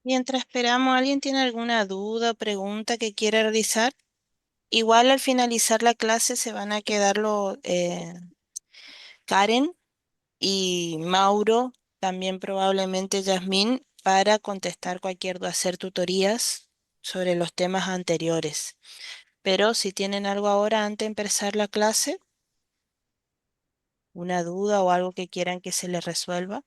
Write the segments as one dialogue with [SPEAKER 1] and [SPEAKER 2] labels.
[SPEAKER 1] Mientras esperamos, ¿alguien tiene alguna duda o pregunta que quiera realizar? Igual al finalizar la clase se van a quedar Karen y Mauro, también probablemente Yasmín, para contestar cualquier duda, hacer tutorías sobre los temas anteriores. Pero si tienen algo ahora antes de empezar la clase, una duda o algo que quieran que se les resuelva.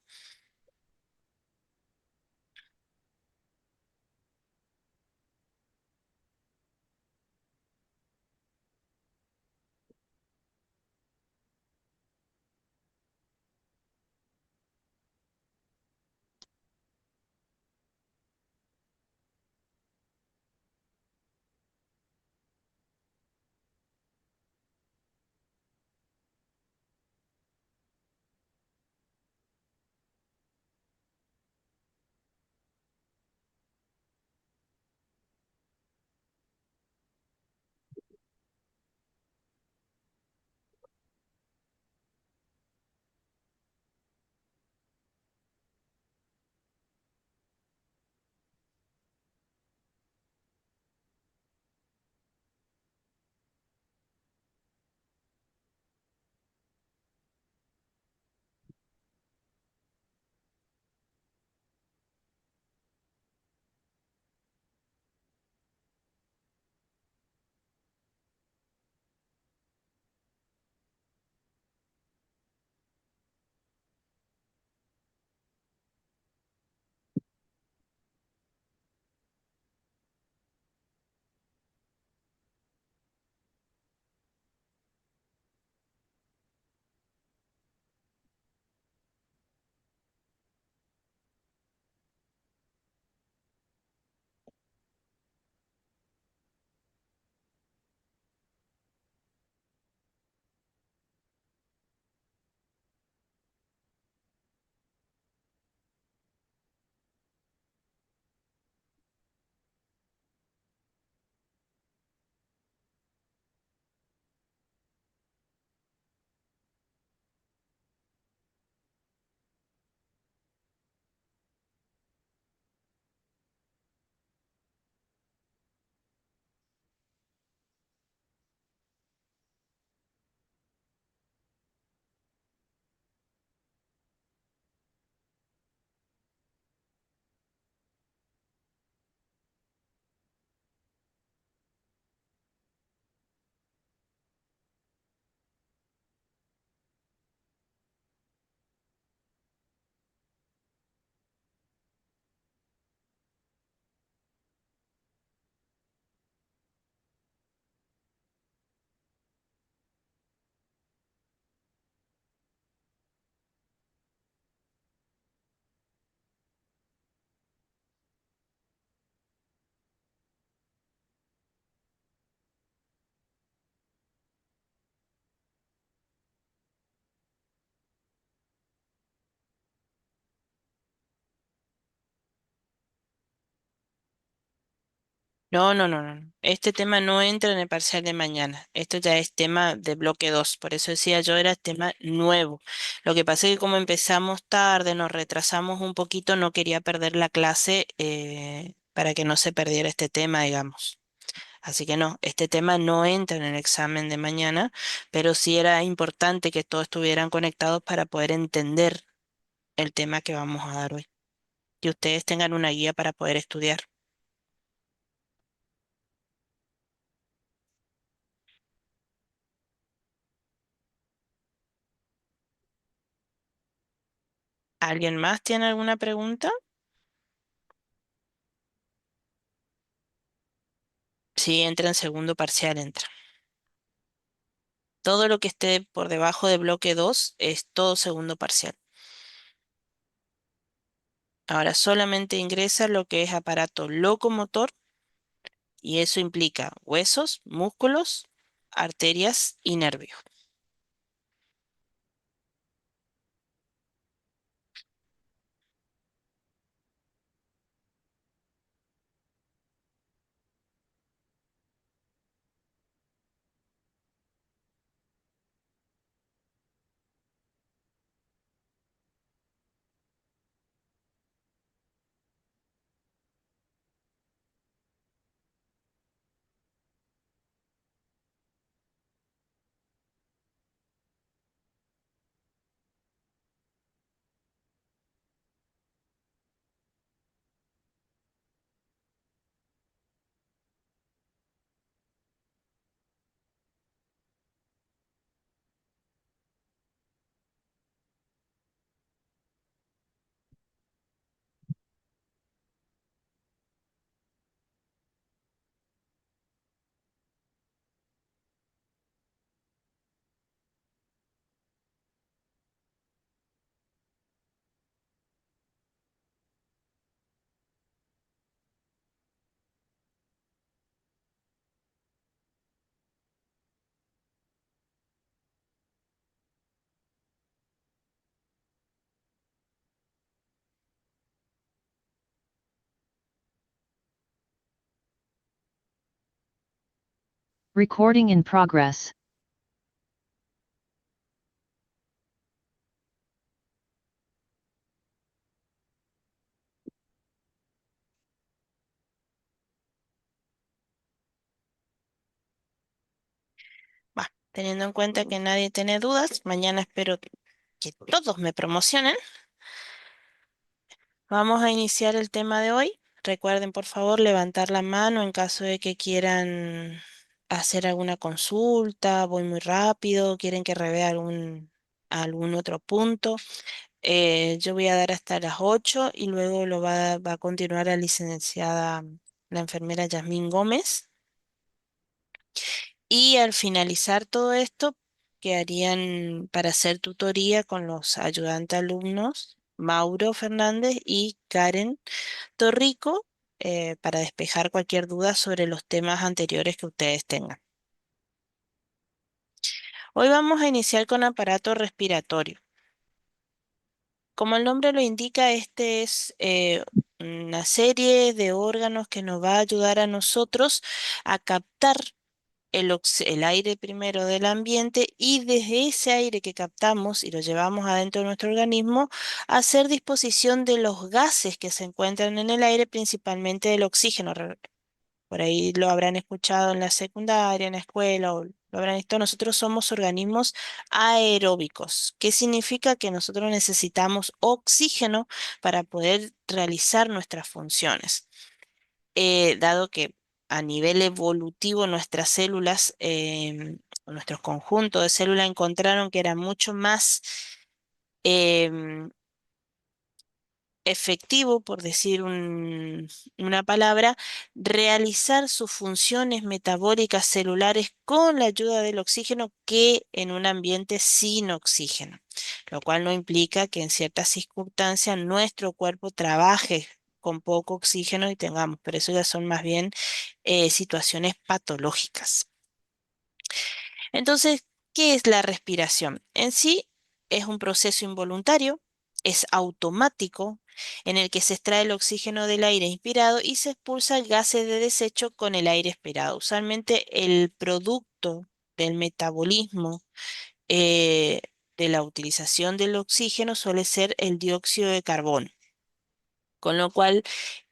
[SPEAKER 1] No, no, no, no. Este tema no entra en el parcial de mañana. Esto ya es tema de bloque 2. Por eso decía yo, era tema nuevo. Lo que pasa es que como empezamos tarde, nos retrasamos un poquito, no quería perder la clase para que no se perdiera este tema, digamos. Así que no, este tema no entra en el examen de mañana, pero sí era importante que todos estuvieran conectados para poder entender el tema que vamos a dar hoy. Que ustedes tengan una guía para poder estudiar. ¿Alguien más tiene alguna pregunta? Sí, entra en segundo parcial, entra. Todo lo que esté por debajo de bloque 2 es todo segundo parcial. Ahora solamente ingresa lo que es aparato locomotor y eso implica huesos, músculos, arterias y nervios.
[SPEAKER 2] Recording in progress.
[SPEAKER 1] Va, teniendo en cuenta que nadie tiene dudas, mañana espero que todos me promocionen. Vamos a iniciar el tema de hoy. Recuerden, por favor, levantar la mano en caso de que quieran hacer alguna consulta, voy muy rápido, quieren que revea algún otro punto. Yo voy a dar hasta las 8 y luego va a continuar la licenciada, la enfermera Yasmín Gómez. Y al finalizar todo esto, quedarían para hacer tutoría con los ayudantes alumnos Mauro Fernández y Karen Torrico, para despejar cualquier duda sobre los temas anteriores que ustedes tengan. Hoy vamos a iniciar con aparato respiratorio. Como el nombre lo indica, este es una serie de órganos que nos va a ayudar a nosotros a captar el aire primero del ambiente y desde ese aire que captamos y lo llevamos adentro de nuestro organismo, hacer disposición de los gases que se encuentran en el aire, principalmente del oxígeno. Por ahí lo habrán escuchado en la secundaria, en la escuela, o lo habrán visto. Nosotros somos organismos aeróbicos. ¿Qué significa? Que nosotros necesitamos oxígeno para poder realizar nuestras funciones. Dado que a nivel evolutivo nuestras células, o nuestros conjuntos de células encontraron que era mucho más em, efectivo, por decir una palabra, realizar sus funciones metabólicas celulares con la ayuda del oxígeno que en un ambiente sin oxígeno, lo cual no implica que en ciertas circunstancias nuestro cuerpo trabaje con poco oxígeno y tengamos, pero eso ya son más bien situaciones patológicas. Entonces, ¿qué es la respiración? En sí es un proceso involuntario, es automático, en el que se extrae el oxígeno del aire inspirado y se expulsa el gases de desecho con el aire expirado. Usualmente el producto del metabolismo, eh, de la utilización del oxígeno suele ser el dióxido de carbono. Con lo cual,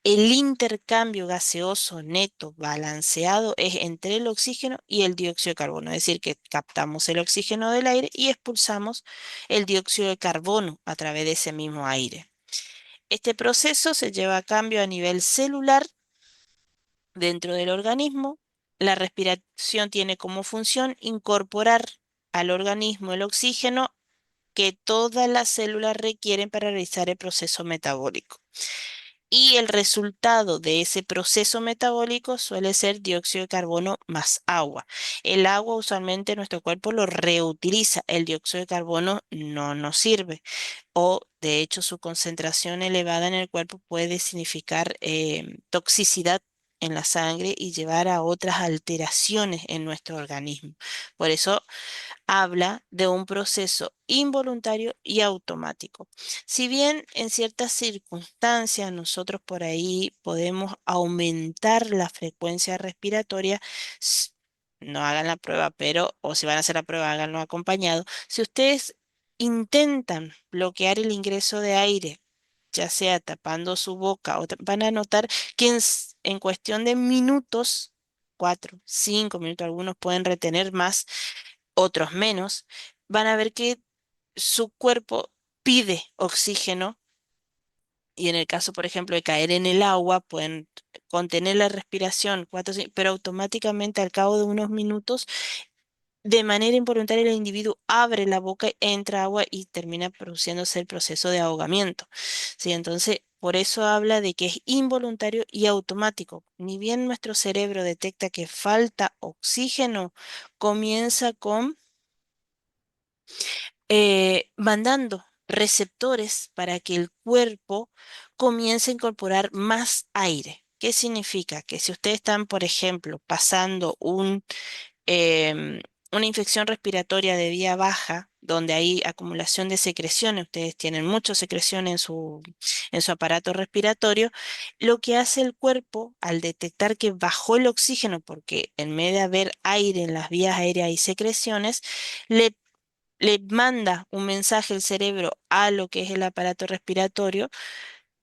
[SPEAKER 1] el intercambio gaseoso neto balanceado es entre el oxígeno y el dióxido de carbono, es decir, que captamos el oxígeno del aire y expulsamos el dióxido de carbono a través de ese mismo aire. Este proceso se lleva a cabo a nivel celular dentro del organismo. La respiración tiene como función incorporar al organismo el oxígeno que todas las células requieren para realizar el proceso metabólico. Y el resultado de ese proceso metabólico suele ser dióxido de carbono más agua. El agua usualmente nuestro cuerpo lo reutiliza, el dióxido de carbono no nos sirve o de hecho su concentración elevada en el cuerpo puede significar toxicidad en la sangre y llevar a otras alteraciones en nuestro organismo. Por eso habla de un proceso involuntario y automático. Si bien en ciertas circunstancias nosotros por ahí podemos aumentar la frecuencia respiratoria, s- no hagan la prueba, pero, o si van a hacer la prueba, háganlo acompañado. Si ustedes intentan bloquear el ingreso de aire, ya sea tapando su boca van a notar que en cuestión de minutos, 4, 5 minutos, algunos pueden retener más, otros menos, van a ver que su cuerpo pide oxígeno y en el caso, por ejemplo, de caer en el agua, pueden contener la respiración, pero automáticamente al cabo de unos minutos, de manera involuntaria, el individuo abre la boca, entra agua y termina produciéndose el proceso de ahogamiento. Sí, entonces, por eso habla de que es involuntario y automático. Ni bien nuestro cerebro detecta que falta oxígeno, comienza con mandando receptores para que el cuerpo comience a incorporar más aire. ¿Qué significa? Que si ustedes están, por ejemplo, pasando em, una infección respiratoria de vía baja, donde hay acumulación de secreciones, ustedes tienen mucha secreción en su aparato respiratorio, lo que hace el cuerpo al detectar que bajó el oxígeno, porque en vez de haber aire en las vías aéreas y secreciones, le, le manda un mensaje el cerebro a lo que es el aparato respiratorio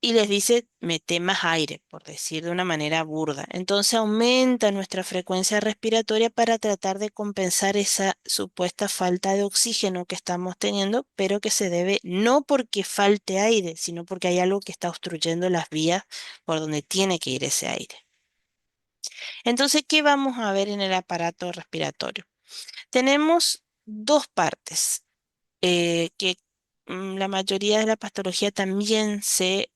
[SPEAKER 1] y les dice, mete más aire, por decir de una manera burda. Entonces aumenta nuestra frecuencia respiratoria para tratar de compensar esa supuesta falta de oxígeno que estamos teniendo, pero que se debe no porque falte aire, sino porque hay algo que está obstruyendo las vías por donde tiene que ir ese aire. Entonces, ¿qué vamos a ver en el aparato respiratorio? Tenemos dos partes que la mayoría de la patología también se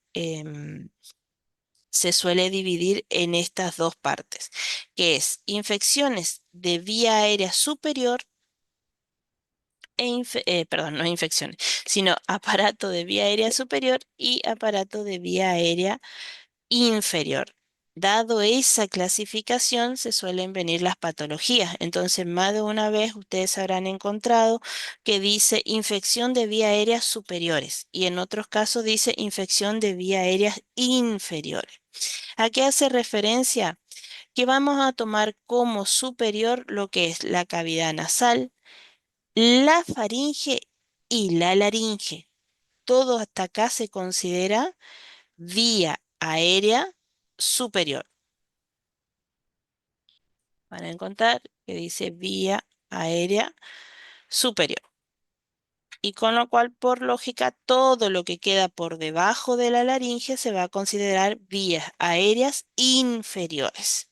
[SPEAKER 1] suele dividir en estas dos partes, que es infecciones de vía aérea superior perdón, no infecciones, sino aparato de vía aérea superior y aparato de vía aérea inferior. Dado esa clasificación, se suelen venir las patologías. Entonces, más de una vez ustedes habrán encontrado que dice infección de vía aéreas superiores y en otros casos dice infección de vía aéreas inferiores. ¿A qué hace referencia? Que vamos a tomar como superior lo que es la cavidad nasal, la faringe y la laringe. Todo hasta acá se considera vía aérea superior. Van a encontrar que dice vía aérea superior. Y con lo cual, por lógica, todo lo que queda por debajo de la laringe se va a considerar vías aéreas inferiores.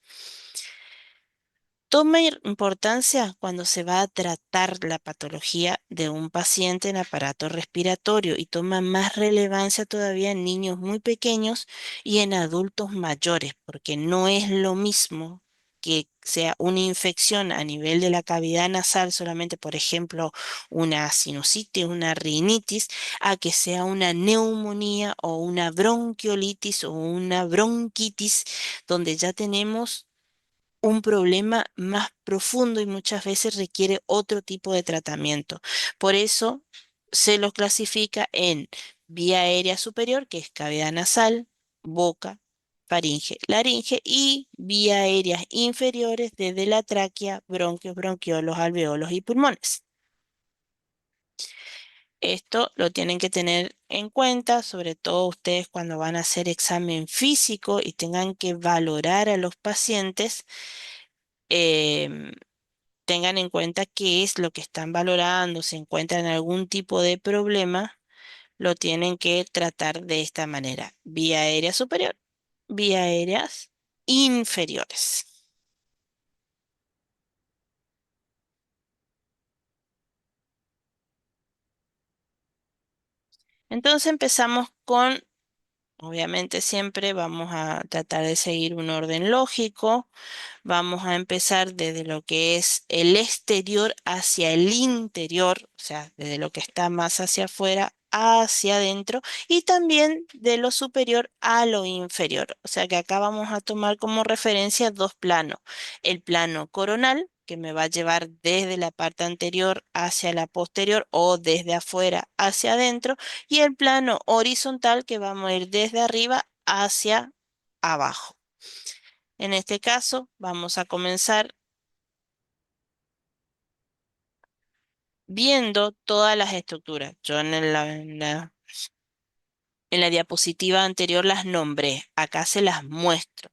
[SPEAKER 1] Toma importancia cuando se va a tratar la patología de un paciente en aparato respiratorio y toma más relevancia todavía en niños muy pequeños y en adultos mayores, porque no es lo mismo que sea una infección a nivel de la cavidad nasal, solamente por ejemplo una sinusitis, una rinitis, a que sea una neumonía o una bronquiolitis o una bronquitis, donde ya tenemos un problema más profundo y muchas veces requiere otro tipo de tratamiento. Por eso se los clasifica en vía aérea superior, que es cavidad nasal, boca, faringe, laringe, y vía aéreas inferiores desde la tráquea, bronquios, bronquiolos, alveolos y pulmones. Esto lo tienen que tener en cuenta, sobre todo ustedes cuando van a hacer examen físico y tengan que valorar a los pacientes. em, Tengan en cuenta qué es lo que están valorando, si encuentran algún tipo de problema, lo tienen que tratar de esta manera, vía aérea superior, vía aéreas inferiores. Entonces empezamos con, obviamente siempre vamos a tratar de seguir un orden lógico. Vamos a empezar desde lo que es el exterior hacia el interior, o sea, desde lo que está más hacia afuera hacia adentro y también de lo superior a lo inferior. O sea que acá vamos a tomar como referencia dos planos. El plano coronal, que me va a llevar desde la parte anterior hacia la posterior o desde afuera hacia adentro, y el plano horizontal, que vamos a ir desde arriba hacia abajo. En este caso, vamos a comenzar viendo todas las estructuras. Yo en la diapositiva anterior las nombré, acá se las muestro.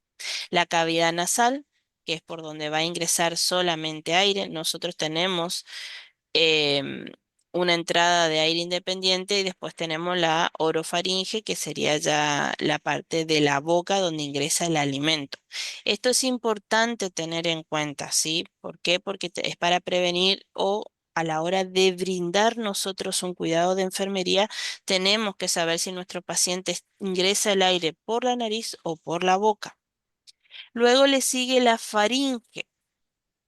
[SPEAKER 1] La cavidad nasal, que es por donde va a ingresar solamente aire. Nosotros tenemos em, una entrada de aire independiente y después tenemos la orofaringe, que sería ya la parte de la boca donde ingresa el alimento. Esto es importante tener en cuenta, ¿sí? ¿Por qué? Porque es para prevenir o a la hora de brindar nosotros un cuidado de enfermería, tenemos que saber si nuestro paciente ingresa el aire por la nariz o por la boca. Luego le sigue la faringe,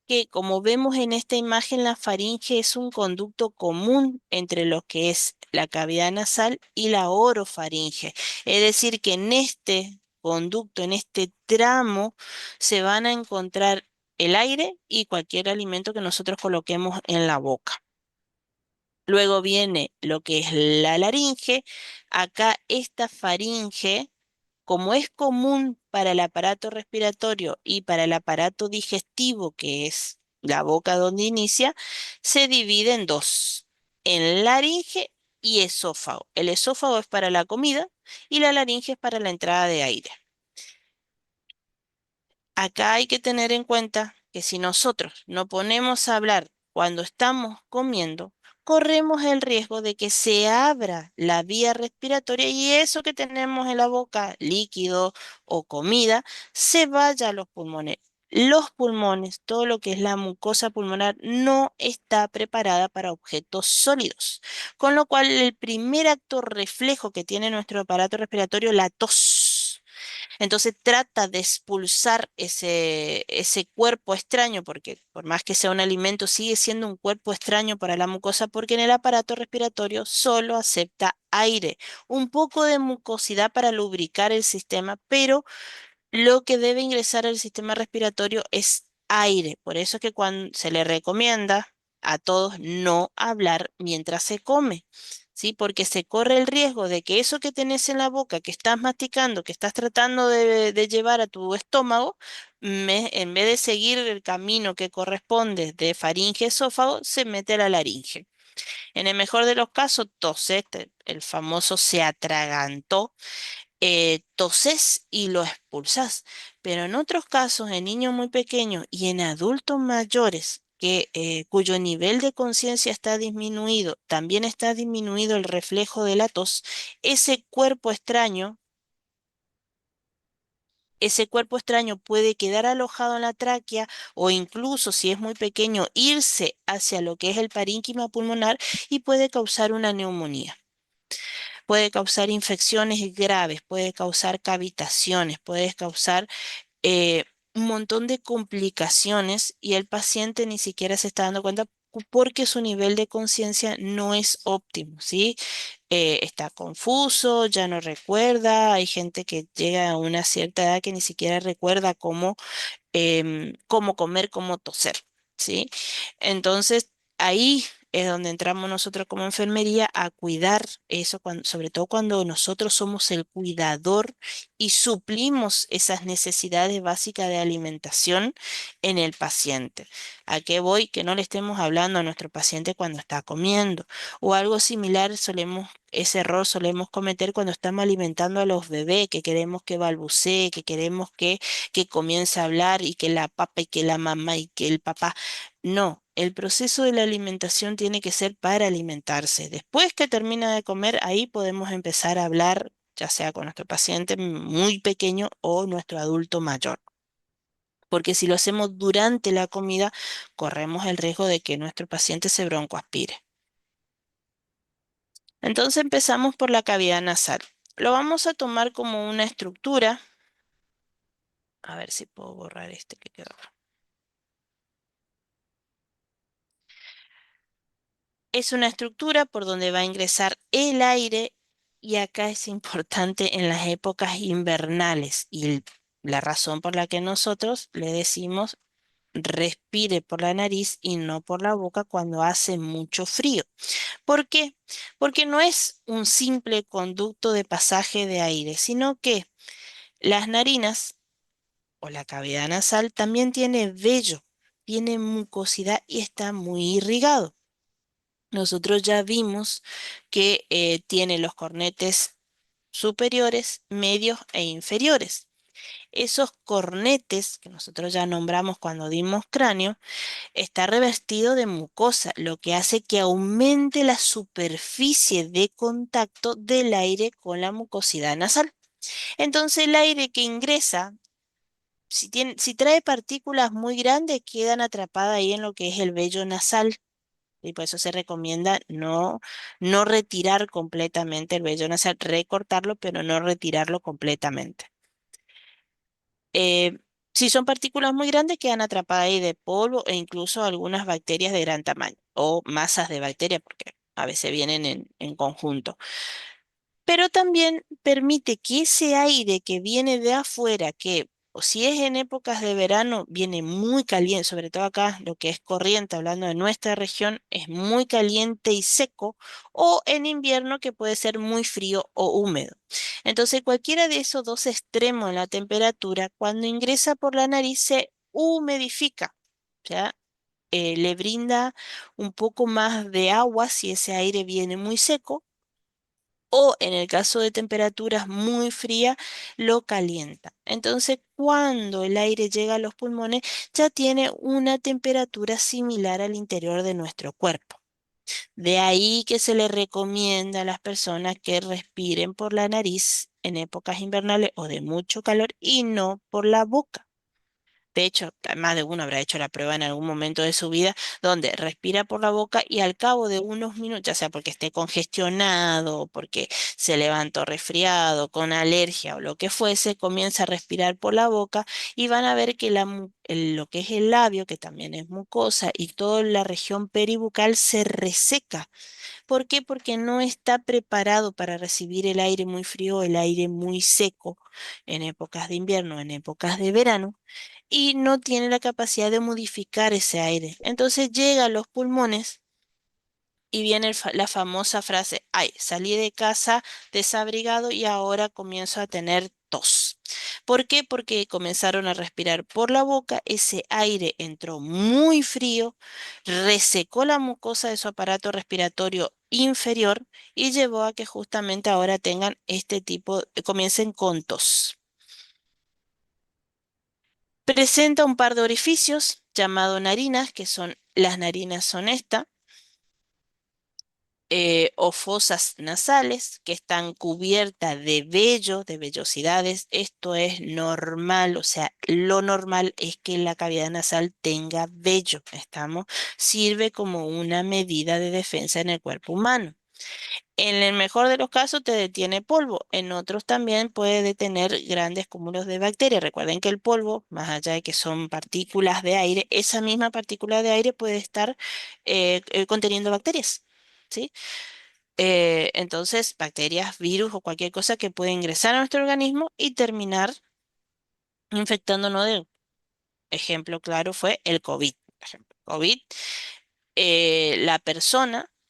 [SPEAKER 1] que como vemos en esta imagen, la faringe es un conducto común entre lo que es la cavidad nasal y la orofaringe. Es decir, que en este conducto, en este tramo, se van a encontrar el aire y cualquier alimento que nosotros coloquemos en la boca. Luego viene lo que es la laringe. Acá esta faringe, como es común para el aparato respiratorio y para el aparato digestivo, que es la boca donde inicia, se divide en dos, en laringe y esófago. El esófago es para la comida y la laringe es para la entrada de aire. Acá hay que tener en cuenta que si nosotros no ponemos a hablar cuando estamos comiendo, corremos el riesgo de que se abra la vía respiratoria y eso que tenemos en la boca, líquido o comida, se vaya a los pulmones. Los pulmones, todo lo que es la mucosa pulmonar, no está preparada para objetos sólidos, con lo cual el primer acto reflejo que tiene nuestro aparato respiratorio, la tos. Entonces trata de expulsar ese cuerpo extraño, porque por más que sea un alimento, sigue siendo un cuerpo extraño para la mucosa, porque en el aparato respiratorio solo acepta aire, un poco de mucosidad para lubricar el sistema, pero lo que debe ingresar al sistema respiratorio es aire. Por eso es que cuando se le recomienda a todos no hablar mientras se come, ¿sí? Porque se corre el riesgo de que eso que tenés en la boca, que estás masticando, que estás tratando de llevar a tu estómago, en vez de seguir el camino que corresponde de faringe a esófago, se mete a la laringe. En el mejor de los casos, tose, el famoso se atragantó, toses y lo expulsas. Pero en otros casos, en niños muy pequeños y en adultos mayores, cuyo nivel de conciencia está disminuido, también está disminuido el reflejo de la tos, ese cuerpo extraño, ese cuerpo extraño puede quedar alojado en la tráquea o incluso, si es muy pequeño, irse hacia lo que es el parénquima pulmonar y puede causar una neumonía. Puede causar infecciones graves, puede causar cavitaciones, puede causar eh, un montón de complicaciones y el paciente ni siquiera se está dando cuenta porque su nivel de conciencia no es óptimo, ¿sí? Está confuso, ya no recuerda, hay gente que llega a una cierta edad que ni siquiera recuerda cómo comer, cómo toser, ¿sí? Entonces, ahí es donde entramos nosotros como enfermería a cuidar eso, sobre todo cuando nosotros somos el cuidador y suplimos esas necesidades básicas de alimentación en el paciente. ¿A qué voy? Que no le estemos hablando a nuestro paciente cuando está comiendo o algo similar ese error solemos cometer cuando estamos alimentando a los bebés, que queremos que balbucee, que queremos que comience a hablar y que la papa y que la mamá y que el papá. No, el proceso de la alimentación tiene que ser para alimentarse. Después que termina de comer, ahí podemos empezar a hablar, ya sea con nuestro paciente muy pequeño o nuestro adulto mayor. Porque si lo hacemos durante la comida, corremos el riesgo de que nuestro paciente se broncoaspire. Entonces empezamos por la cavidad nasal. Lo vamos a tomar como una estructura. A ver si puedo borrar este que quedó. Es una estructura por donde va a ingresar el aire y acá es importante en las épocas invernales la razón por la que nosotros le decimos respire por la nariz y no por la boca cuando hace mucho frío. ¿Por qué? Porque no es un simple conducto de pasaje de aire, sino que las narinas o la cavidad nasal también tiene vello, tiene mucosidad y está muy irrigado. Nosotros ya vimos que tiene los cornetes superiores, medios e inferiores. Esos cornetes que nosotros ya nombramos cuando dimos cráneo, está revestido de mucosa, lo que hace que aumente la superficie de contacto del aire con la mucosidad nasal. Entonces el aire que ingresa, si trae partículas muy grandes, quedan atrapadas ahí en lo que es el vello nasal. Y por eso se recomienda no retirar completamente el vello nasal, recortarlo, pero no retirarlo completamente. Eh, si son partículas muy grandes, quedan atrapadas ahí de polvo e incluso algunas bacterias de gran tamaño o masas de bacterias, porque a veces vienen en conjunto. Pero también permite que ese aire que viene de afuera, que o si es en épocas de verano, viene muy caliente, sobre todo acá, lo que es corriente, hablando de nuestra región, es muy caliente y seco, o en invierno que puede ser muy frío o húmedo. Entonces, cualquiera de esos dos extremos en la temperatura, cuando ingresa por la nariz, se humidifica. O sea, le brinda un poco más de agua si ese aire viene muy seco o en el caso de temperaturas muy frías, lo calienta. Entonces, cuando el aire llega a los pulmones, ya tiene una temperatura similar al interior de nuestro cuerpo. De ahí que se le recomienda a las personas que respiren por la nariz en épocas invernales o de mucho calor y no por la boca. De hecho, más de uno habrá hecho la prueba en algún momento de su vida donde respira por la boca y al cabo de unos minutos, ya sea porque esté congestionado, o porque se levantó resfriado, con alergia o lo que fuese, comienza a respirar por la boca y van a ver que lo que es el labio, que también es mucosa, y toda la región peribucal se reseca. ¿Por qué? Porque no está preparado para recibir el aire muy frío o el aire muy seco en épocas de invierno, en épocas de verano y no tiene la capacidad de modificar ese aire. Entonces llega a los pulmones y viene la famosa frase, ay, salí de casa desabrigado y ahora comienzo a tener tos. ¿Por qué? Porque comenzaron a respirar por la boca, ese aire entró muy frío, resecó la mucosa de su aparato respiratorio inferior y llevó a que justamente ahora tengan este tipo, comiencen con tos. Presenta un par de orificios llamados narinas, que son las narinas son estas, o fosas nasales, que están cubiertas de vello, de vellosidades. Esto es normal, o sea, lo normal es que la cavidad nasal tenga vello. Estamos, sirve como una medida de defensa en el cuerpo humano. En el mejor de los casos te detiene polvo, en otros también puede detener grandes cúmulos de bacterias. Recuerden que el polvo, más allá de que son partículas de aire, esa misma partícula de aire puede estar conteniendo bacterias, ¿sí? Entonces, bacterias, virus o cualquier cosa que pueda ingresar a nuestro organismo y terminar infectándonos de ejemplo claro fue el COVID. Por ejemplo, COVID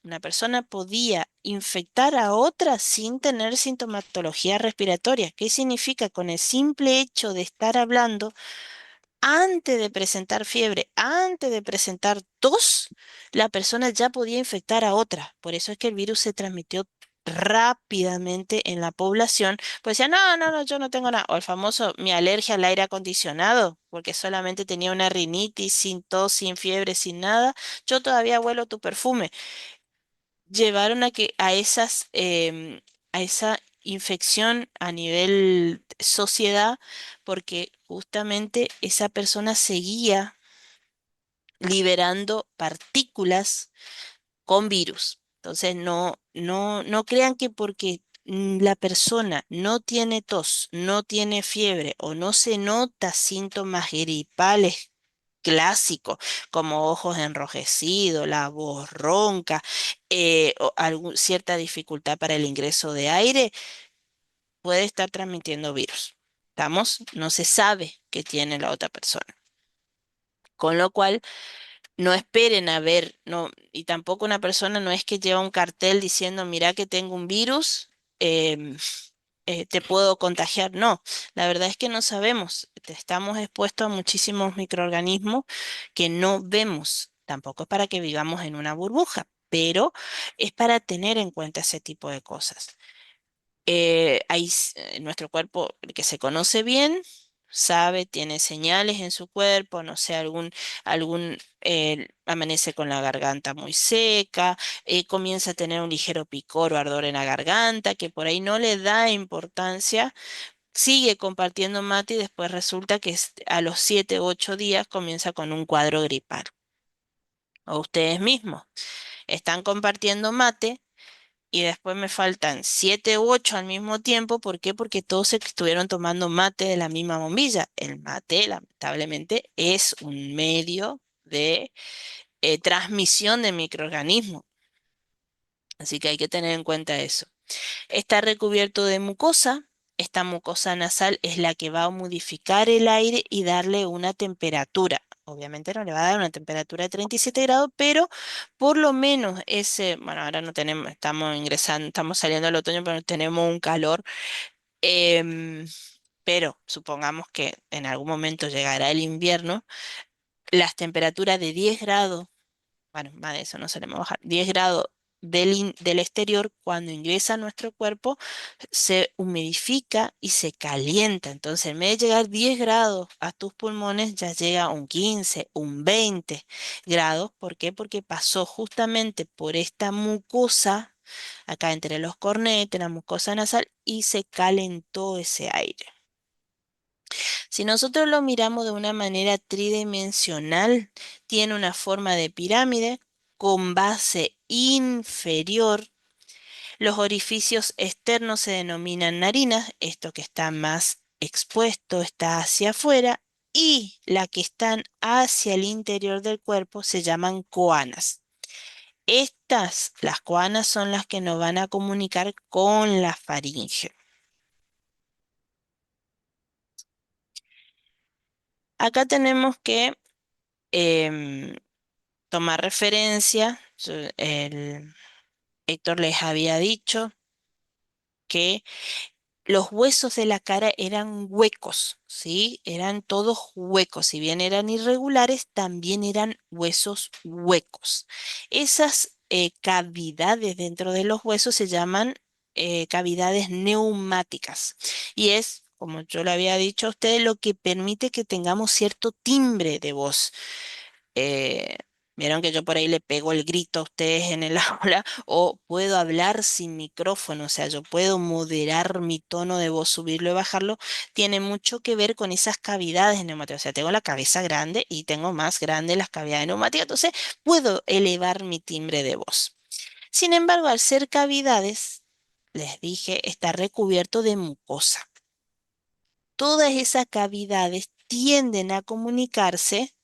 [SPEAKER 1] una persona podía infectar a otra sin tener sintomatología respiratoria. ¿Qué significa? Con el simple hecho de estar hablando, antes de presentar fiebre, antes de presentar tos, la persona ya podía infectar a otra. Por eso es que el virus se transmitió rápidamente en la población. Pues decía, no, no, no, yo no tengo nada. O el famoso, mi alergia al aire acondicionado, porque solamente tenía una rinitis, sin tos, sin fiebre, sin nada. Yo todavía huelo tu perfume. Llevaron a que a a esa infección a nivel sociedad, porque justamente esa persona seguía liberando partículas con virus. Entonces, no crean que porque la persona no tiene tos, no tiene fiebre o no se nota síntomas gripales clásicos como ojos enrojecidos, la voz ronca, o cierta dificultad para el ingreso de aire, puede estar transmitiendo virus. ¿Estamos? No se sabe qué tiene la otra persona. Con lo cual, no esperen a ver, no, y tampoco una persona no es que lleva un cartel diciendo, mira que tengo un virus, em, te puedo contagiar. No, la verdad es que no sabemos. Estamos expuestos a muchísimos microorganismos que no vemos. Tampoco es para que vivamos en una burbuja, pero es para tener en cuenta ese tipo de cosas. Nuestro cuerpo, el que se conoce bien, sabe, tiene señales en su cuerpo, no sé, amanece con la garganta muy seca, comienza a tener un ligero picor o ardor en la garganta, que por ahí no le da importancia, sigue compartiendo mate y después resulta que a los 7 u 8 días comienza con un cuadro gripal. O ustedes mismos están compartiendo mate y después me faltan 7 u 8 al mismo tiempo. ¿Por qué? Porque todos se estuvieron tomando mate de la misma bombilla. El mate, lamentablemente, es un medio de transmisión de microorganismos. Así que hay que tener en cuenta eso. Está recubierto de mucosa, esta mucosa nasal es la que va a humidificar el aire y darle una temperatura. Obviamente no le va a dar una temperatura de 37 grados, pero por lo menos ese, bueno, ahora no tenemos, estamos ingresando, estamos saliendo al otoño, pero no tenemos un calor. em, pero supongamos que en algún momento llegará el invierno, las temperaturas de 10 grados, bueno, más de eso no solemos bajar, 10 grados del exterior, cuando ingresa a nuestro cuerpo, se humidifica y se calienta. Entonces, en vez de llegar 10 grados a tus pulmones, ya llega a un 15, un 20 grados. ¿Por qué? Porque pasó justamente por esta mucosa, acá entre los cornetes, la mucosa nasal, y se calentó ese aire. Si nosotros lo miramos de una manera tridimensional, tiene una forma de pirámide con base inferior. Los orificios externos se denominan narinas, esto que está más expuesto está hacia afuera, y la que están hacia el interior del cuerpo se llaman coanas. Estas, las coanas, son las que nos van a comunicar con la faringe. Acá tenemos que em, tomar referencia. El Héctor les había dicho que los huesos de la cara eran huecos, ¿sí? Eran todos huecos. Si bien eran irregulares, también eran huesos huecos. Esas cavidades dentro de los huesos se llaman cavidades neumáticas. Y es, como yo le había dicho a ustedes, lo que permite que tengamos cierto timbre de voz. eh, Vieron que yo por ahí le pego el grito a ustedes en el aula, o puedo hablar sin micrófono, o sea, yo puedo moderar mi tono de voz, subirlo y bajarlo. Tiene mucho que ver con esas cavidades neumáticas. O sea, tengo la cabeza grande y tengo más grandes las cavidades neumáticas, entonces puedo elevar mi timbre de voz. Sin embargo, al ser cavidades, les dije, está recubierto de mucosa. Todas esas cavidades tienden a comunicarse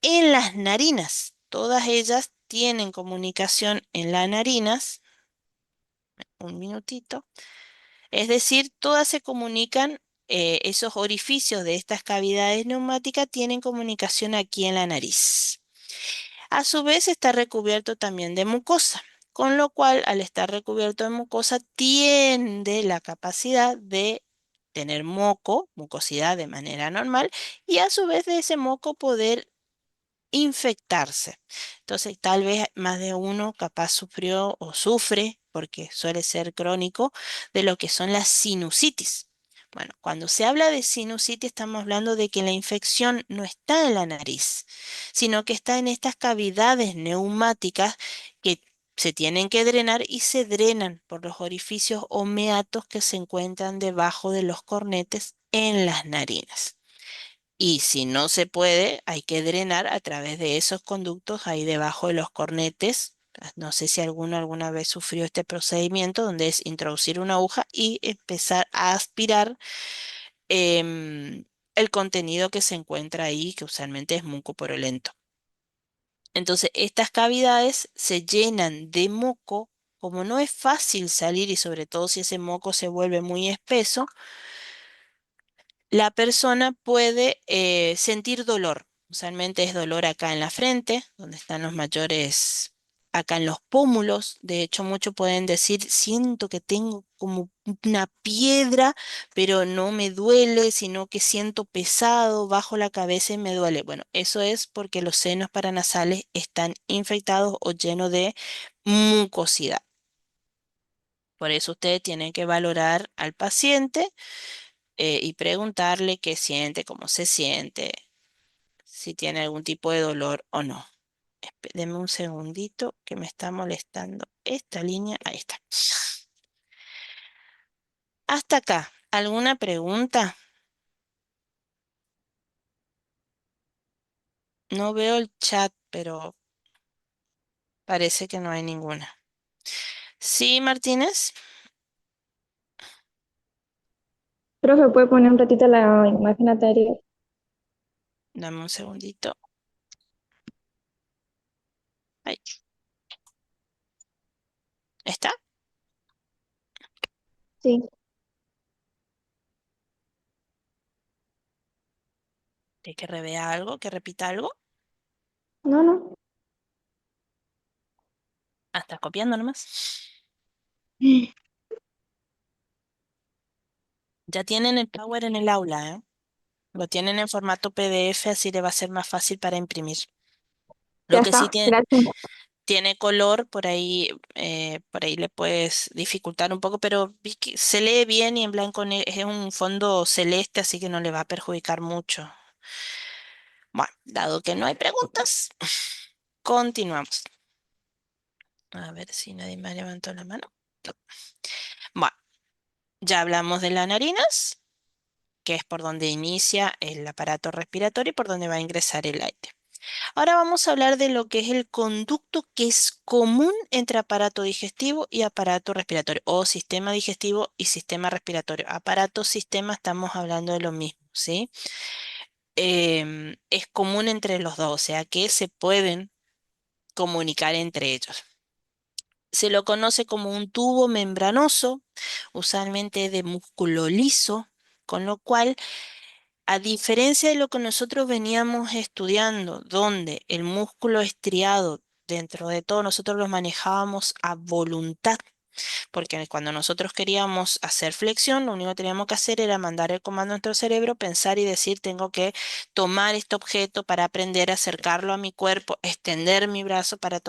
[SPEAKER 1] en las narinas. Todas ellas tienen comunicación en las narinas. Un minutito. Es decir, todas se comunican, esos orificios de estas cavidades neumáticas tienen comunicación aquí en la nariz. A su vez está recubierto también de mucosa, con lo cual al estar recubierto de mucosa tiene la capacidad de tener moco, mucosidad de manera normal, y a su vez de ese moco poder infectarse. Entonces, tal vez más de uno capaz sufrió o sufre, porque suele ser crónico, de lo que son las sinusitis. Bueno, cuando se habla de sinusitis estamos hablando de que la infección no está en la nariz, sino que está en estas cavidades neumáticas que se tienen que drenar y se drenan por los orificios o meatos que se encuentran debajo de los cornetes en las narinas. Y si no se puede, hay que drenar a través de esos conductos ahí debajo de los cornetes. No sé si alguno alguna vez sufrió este procedimiento, donde es introducir una aguja y empezar a aspirar em, el contenido que se encuentra ahí, que usualmente es mucoporolento. Entonces, estas cavidades se llenan de moco. Como no es fácil salir, y sobre todo si ese moco se vuelve muy espeso, la persona puede sentir dolor. Usualmente es dolor acá en la frente, donde están los mayores, acá en los pómulos. De hecho, muchos pueden decir, siento que tengo como una piedra, pero no me duele, sino que siento pesado, bajo la cabeza y me duele. Bueno, eso es porque los senos paranasales están infectados o llenos de mucosidad. Por eso ustedes tienen que valorar al paciente, y preguntarle qué siente, cómo se siente, si tiene algún tipo de dolor o no. Deme un segundito que me está molestando esta línea. Ahí está. Hasta acá. ¿Alguna pregunta? No veo el chat, pero parece que no hay ninguna. Sí, Martínez.
[SPEAKER 2] Profe, ¿puede poner un ratito la imagen anterior?
[SPEAKER 1] Dame un segundito. Ahí. ¿Está?
[SPEAKER 2] Sí.
[SPEAKER 1] Que revea algo, que repita algo.
[SPEAKER 2] No, no.
[SPEAKER 1] Ah, estás copiando nomás. Ya tienen el Power en el aula, ¿eh? Lo tienen en formato PDF, así le va a ser más fácil para imprimir. Lo
[SPEAKER 2] Ya
[SPEAKER 1] que sí
[SPEAKER 2] está, gracias.
[SPEAKER 1] tiene color, por ahí le puedes dificultar un poco, pero se lee bien y en blanco es un fondo celeste, así que no le va a perjudicar mucho. Bueno, dado que no hay preguntas, continuamos. A ver si nadie más levantó la mano. No. Bueno, ya hablamos de las narinas, que es por donde inicia el aparato respiratorio y por donde va a ingresar el aire. Ahora vamos a hablar de lo que es el conducto que es común entre aparato digestivo y aparato respiratorio, o sistema digestivo y sistema respiratorio. Aparato, sistema, estamos hablando de lo mismo, ¿sí? Es común entre los dos, o sea que se pueden comunicar entre ellos. Se lo conoce como un tubo membranoso, usualmente de músculo liso, con lo cual, a diferencia de lo que nosotros veníamos estudiando, donde el músculo estriado, dentro de todo, nosotros lo manejábamos a voluntad, porque cuando nosotros queríamos hacer flexión, lo único que teníamos que hacer era mandar el comando a nuestro cerebro, pensar y decir, tengo que tomar este objeto para aprender a acercarlo a mi cuerpo, extender mi brazo para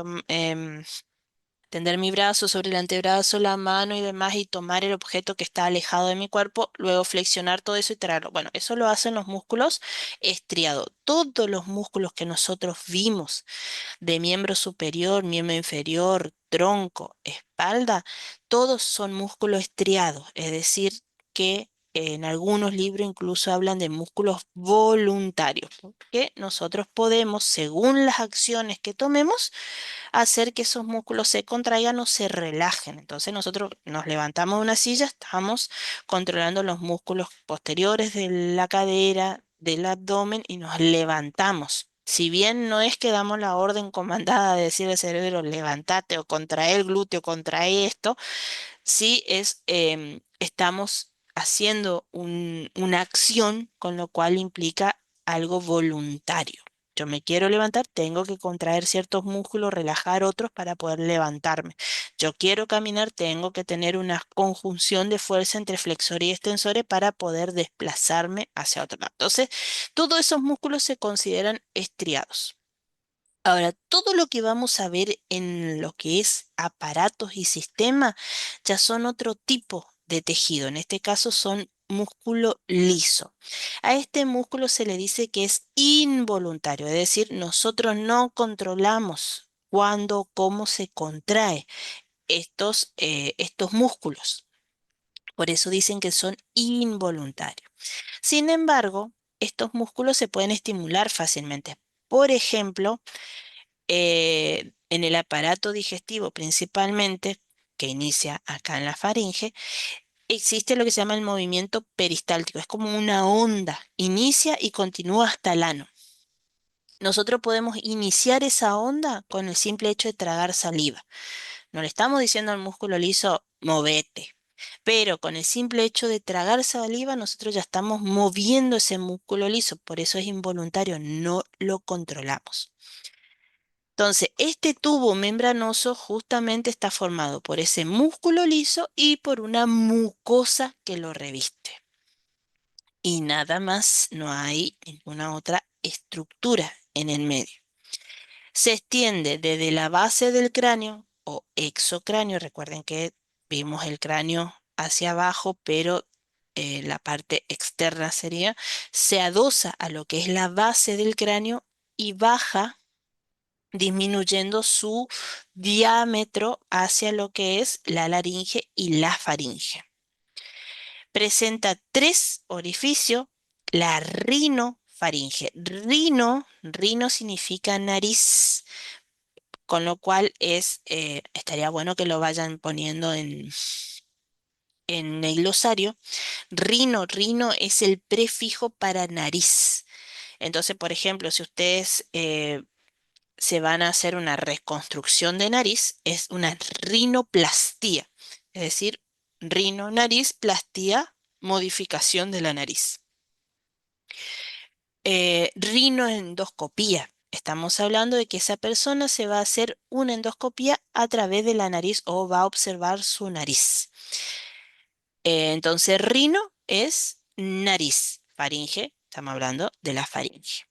[SPEAKER 1] tender mi brazo sobre el antebrazo, la mano y demás y tomar el objeto que está alejado de mi cuerpo, luego flexionar todo eso y traerlo. Bueno, eso lo hacen los músculos estriados. Todos los músculos que nosotros vimos de miembro superior, miembro inferior, tronco, espalda, todos son músculos estriados, es decir, que en algunos libros incluso hablan de músculos voluntarios, porque nosotros podemos, según las acciones que tomemos, hacer que esos músculos se contraigan o se relajen. Entonces nosotros nos levantamos de una silla, estamos controlando los músculos posteriores de la cadera, del abdomen y nos levantamos. Si bien no es que damos la orden comandada de decir al cerebro, levántate o contrae el glúteo, contrae esto, sí estamos haciendo una acción, con lo cual implica algo voluntario. Yo me quiero levantar, tengo que contraer ciertos músculos, relajar otros para poder levantarme. Yo quiero caminar, tengo que tener una conjunción de fuerza entre flexores y extensores para poder desplazarme hacia otro lado. Entonces, todos esos músculos se consideran estriados. Ahora, todo lo que vamos a ver en lo que es aparatos y sistema ya son otro tipo de tejido. En este caso son músculo liso. A este músculo se le dice que es involuntario, es decir, nosotros no controlamos cuándo, cómo se contrae estos músculos. Por eso dicen que son involuntarios. Sin embargo, estos músculos se pueden estimular fácilmente. Por ejemplo, en el aparato digestivo principalmente, que inicia acá en la faringe, existe lo que se llama el movimiento peristáltico. Es como una onda, inicia y continúa hasta el ano. Nosotros podemos iniciar esa onda con el simple hecho de tragar saliva. No le estamos diciendo al músculo liso, movete. Pero con el simple hecho de tragar saliva, nosotros ya estamos moviendo ese músculo liso. Por eso es involuntario, no lo controlamos. Entonces, este tubo membranoso justamente está formado por ese músculo liso y por una mucosa que lo reviste. Y nada más, no hay ninguna otra estructura en el medio. Se extiende desde la base del cráneo o exocráneo. Recuerden que vimos el cráneo hacia abajo, pero la parte externa se adosa a lo que es la base del cráneo y baja disminuyendo su diámetro hacia lo que es la laringe y la faringe. Presenta tres orificios, la rinofaringe. Rino significa nariz, con lo cual estaría bueno que lo vayan poniendo en el glosario. Rino es el prefijo para nariz. Entonces, por ejemplo, si ustedes se van a hacer una reconstrucción de nariz, es una rinoplastía, es decir, nariz, plastía, modificación de la nariz. rinoendoscopía. Estamos hablando de que esa persona se va a hacer una endoscopía a través de la nariz o va a observar su nariz. Entonces, rino es nariz, faringe, estamos hablando de la faringe.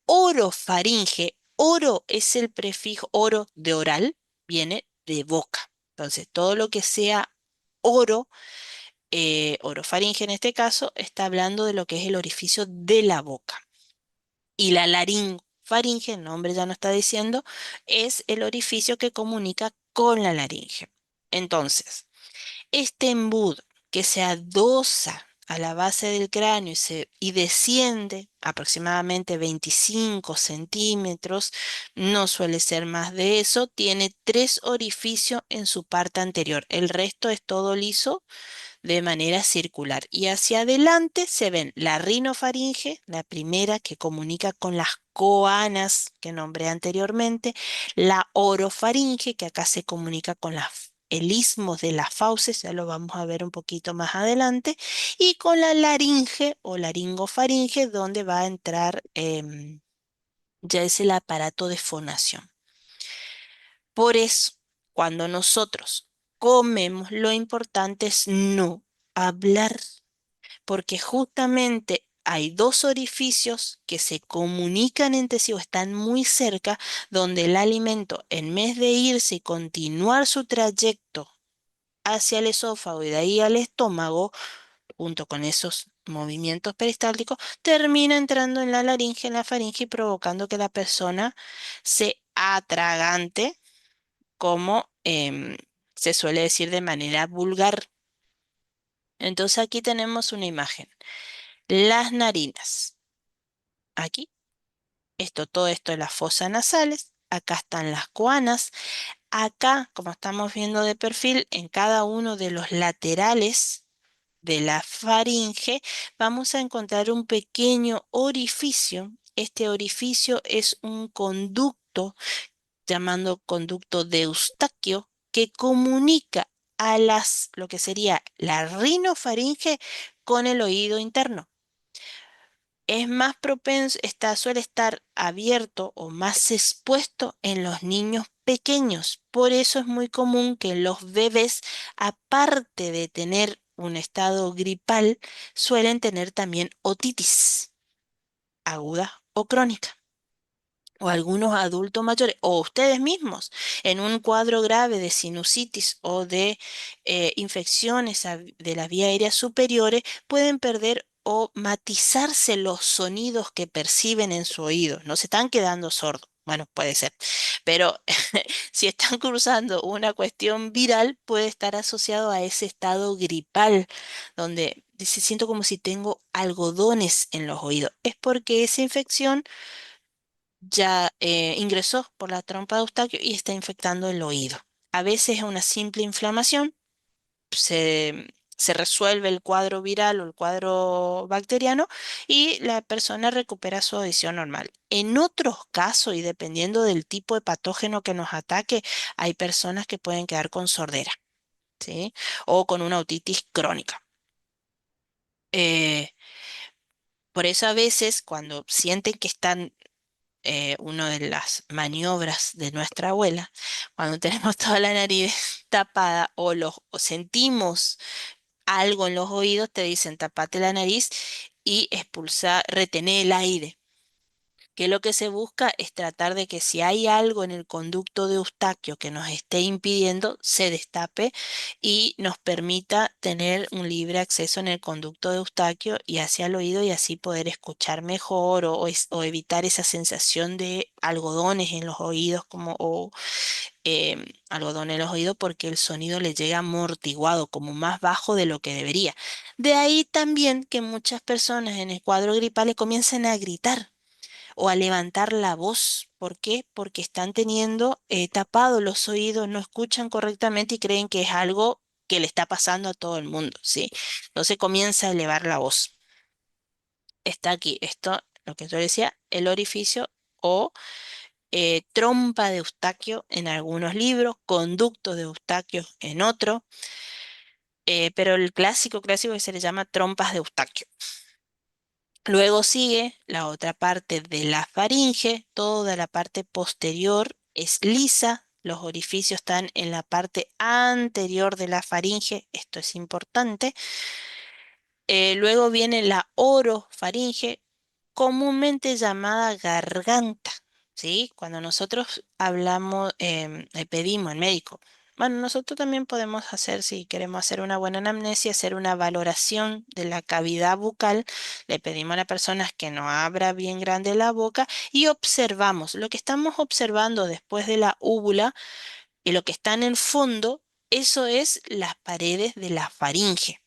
[SPEAKER 1] Orofaringe, oro es el prefijo, oro de oral, viene de boca. Entonces, todo lo que sea oro, orofaringe en este caso, está hablando de lo que es el orificio de la boca. Y la laringofaringe, el nombre ya no está diciendo, es el orificio que comunica con la laringe. Entonces, este embudo que se adosa a la base del cráneo y desciende aproximadamente 25 centímetros, no suele ser más de eso, tiene tres orificios en su parte anterior. El resto es todo liso de manera circular. Y hacia adelante se ven la rinofaringe, la primera que comunica con las coanas que nombré anteriormente, la orofaringe, que acá se comunica con el istmos de las fauces, ya lo vamos a ver un poquito más adelante, y con la laringe o laringofaringe, donde va a entrar ya es el aparato de fonación. Por eso, cuando nosotros comemos, lo importante es no hablar porque justamente hay dos orificios que se comunican entre sí o están muy cerca, donde el alimento, en vez de irse y continuar su trayecto hacia el esófago y de ahí al estómago, junto con esos movimientos peristálticos, termina entrando en la laringe, en la faringe y provocando que la persona se atragante, como se suele decir de manera vulgar. Entonces aquí tenemos una imagen. Las narinas. Aquí, todo esto es las fosas nasales. Acá están las coanas. Acá, como estamos viendo de perfil, en cada uno de los laterales de la faringe, vamos a encontrar un pequeño orificio. Este orificio es un conducto, llamando conducto de Eustaquio, que comunica a lo que sería la rinofaringe con el oído interno. Es más propenso, suele estar abierto o más expuesto en los niños pequeños. Por eso es muy común que los bebés, aparte de tener un estado gripal, suelen tener también otitis aguda o crónica o algunos adultos mayores, o ustedes mismos, en un cuadro grave de sinusitis o de infecciones de las vías aéreas superiores, pueden perder o matizarse los sonidos que perciben en su oído. No se están quedando sordos. Bueno, puede ser, pero si están cruzando una cuestión viral, puede estar asociado a ese estado gripal, donde dice, siento como si tengo algodones en los oídos. Es porque esa infección ya ingresó por la trompa de Eustaquio y está infectando el oído. A veces es una simple inflamación, se resuelve el cuadro viral o el cuadro bacteriano y la persona recupera su audición normal. En otros casos, y dependiendo del tipo de patógeno que nos ataque, hay personas que pueden quedar con sordera, ¿sí? O con una otitis crónica. Eh, por eso a veces cuando sienten que están una de las maniobras de nuestra abuela, cuando tenemos toda la nariz tapada o sentimos algo en los oídos, te dicen tapate la nariz y expulsa, retener el aire. Que lo que se busca es tratar de que si hay algo en el conducto de Eustaquio que nos esté impidiendo, se destape y nos permita tener un libre acceso en el conducto de Eustaquio y hacia el oído y así poder escuchar mejor o evitar esa sensación de algodones en los oídos algodón en los oídos porque el sonido le llega amortiguado, como más bajo de lo que debería. De ahí también que muchas personas en el cuadro gripal le comiencen a gritar o a levantar la voz. ¿Por qué? Porque están teniendo tapados los oídos, no escuchan correctamente y creen que es algo que le está pasando a todo el mundo, ¿sí? Entonces comienza a elevar la voz. Está aquí, esto, lo que yo decía, el orificio o trompa de Eustaquio en algunos libros, conducto de Eustaquio en otro, pero el clásico que se le llama trompas de Eustaquio. Luego sigue la otra parte de la faringe, toda la parte posterior es lisa, los orificios están en la parte anterior de la faringe, esto es importante. Luego viene la orofaringe, comúnmente llamada garganta, ¿sí? Cuando nosotros hablamos, le pedimos al médico, bueno, nosotros también podemos hacer, si queremos hacer una buena anamnesia, hacer una valoración de la cavidad bucal, le pedimos a la persona que nos abra bien grande la boca y observamos. Lo que estamos observando después de la úvula y lo que está en el fondo, eso es las paredes de la faringe.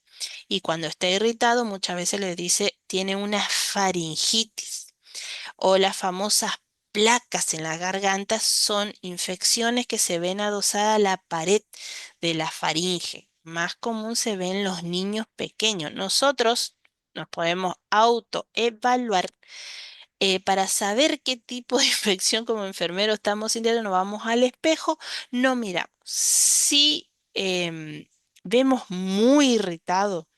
[SPEAKER 1] Y cuando está irritado, muchas veces le dice, tiene una faringitis o las famosas placas en la garganta son infecciones que se ven adosadas a la pared de la faringe. Más común se ve en los niños pequeños. Nosotros nos podemos autoevaluar para saber qué tipo de infección como enfermero estamos sintiendo. Nos vamos al espejo, no miramos. Si vemos muy irritado,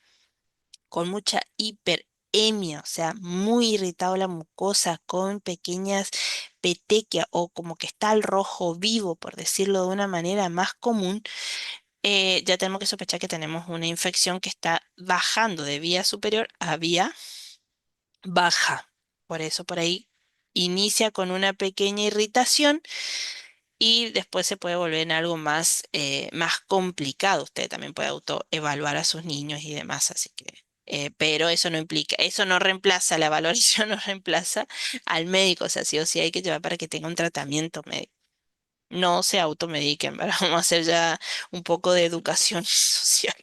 [SPEAKER 1] con mucha hiperemia, o sea, muy irritado la mucosa, con pequeñas petequias o como que está al rojo vivo, por decirlo de una manera más común, ya tenemos que sospechar que tenemos una infección que está bajando de vía superior a vía baja. Por eso por ahí inicia con una pequeña irritación y después se puede volver en algo más, más complicado. Usted también puede autoevaluar a sus niños y demás, así que, pero eso no implica, eso no reemplaza, la valoración no reemplaza al médico, o sea, sí o sí hay que llevar para que tenga un tratamiento médico. No se automediquen, ¿verdad? Vamos a hacer ya un poco de educación social.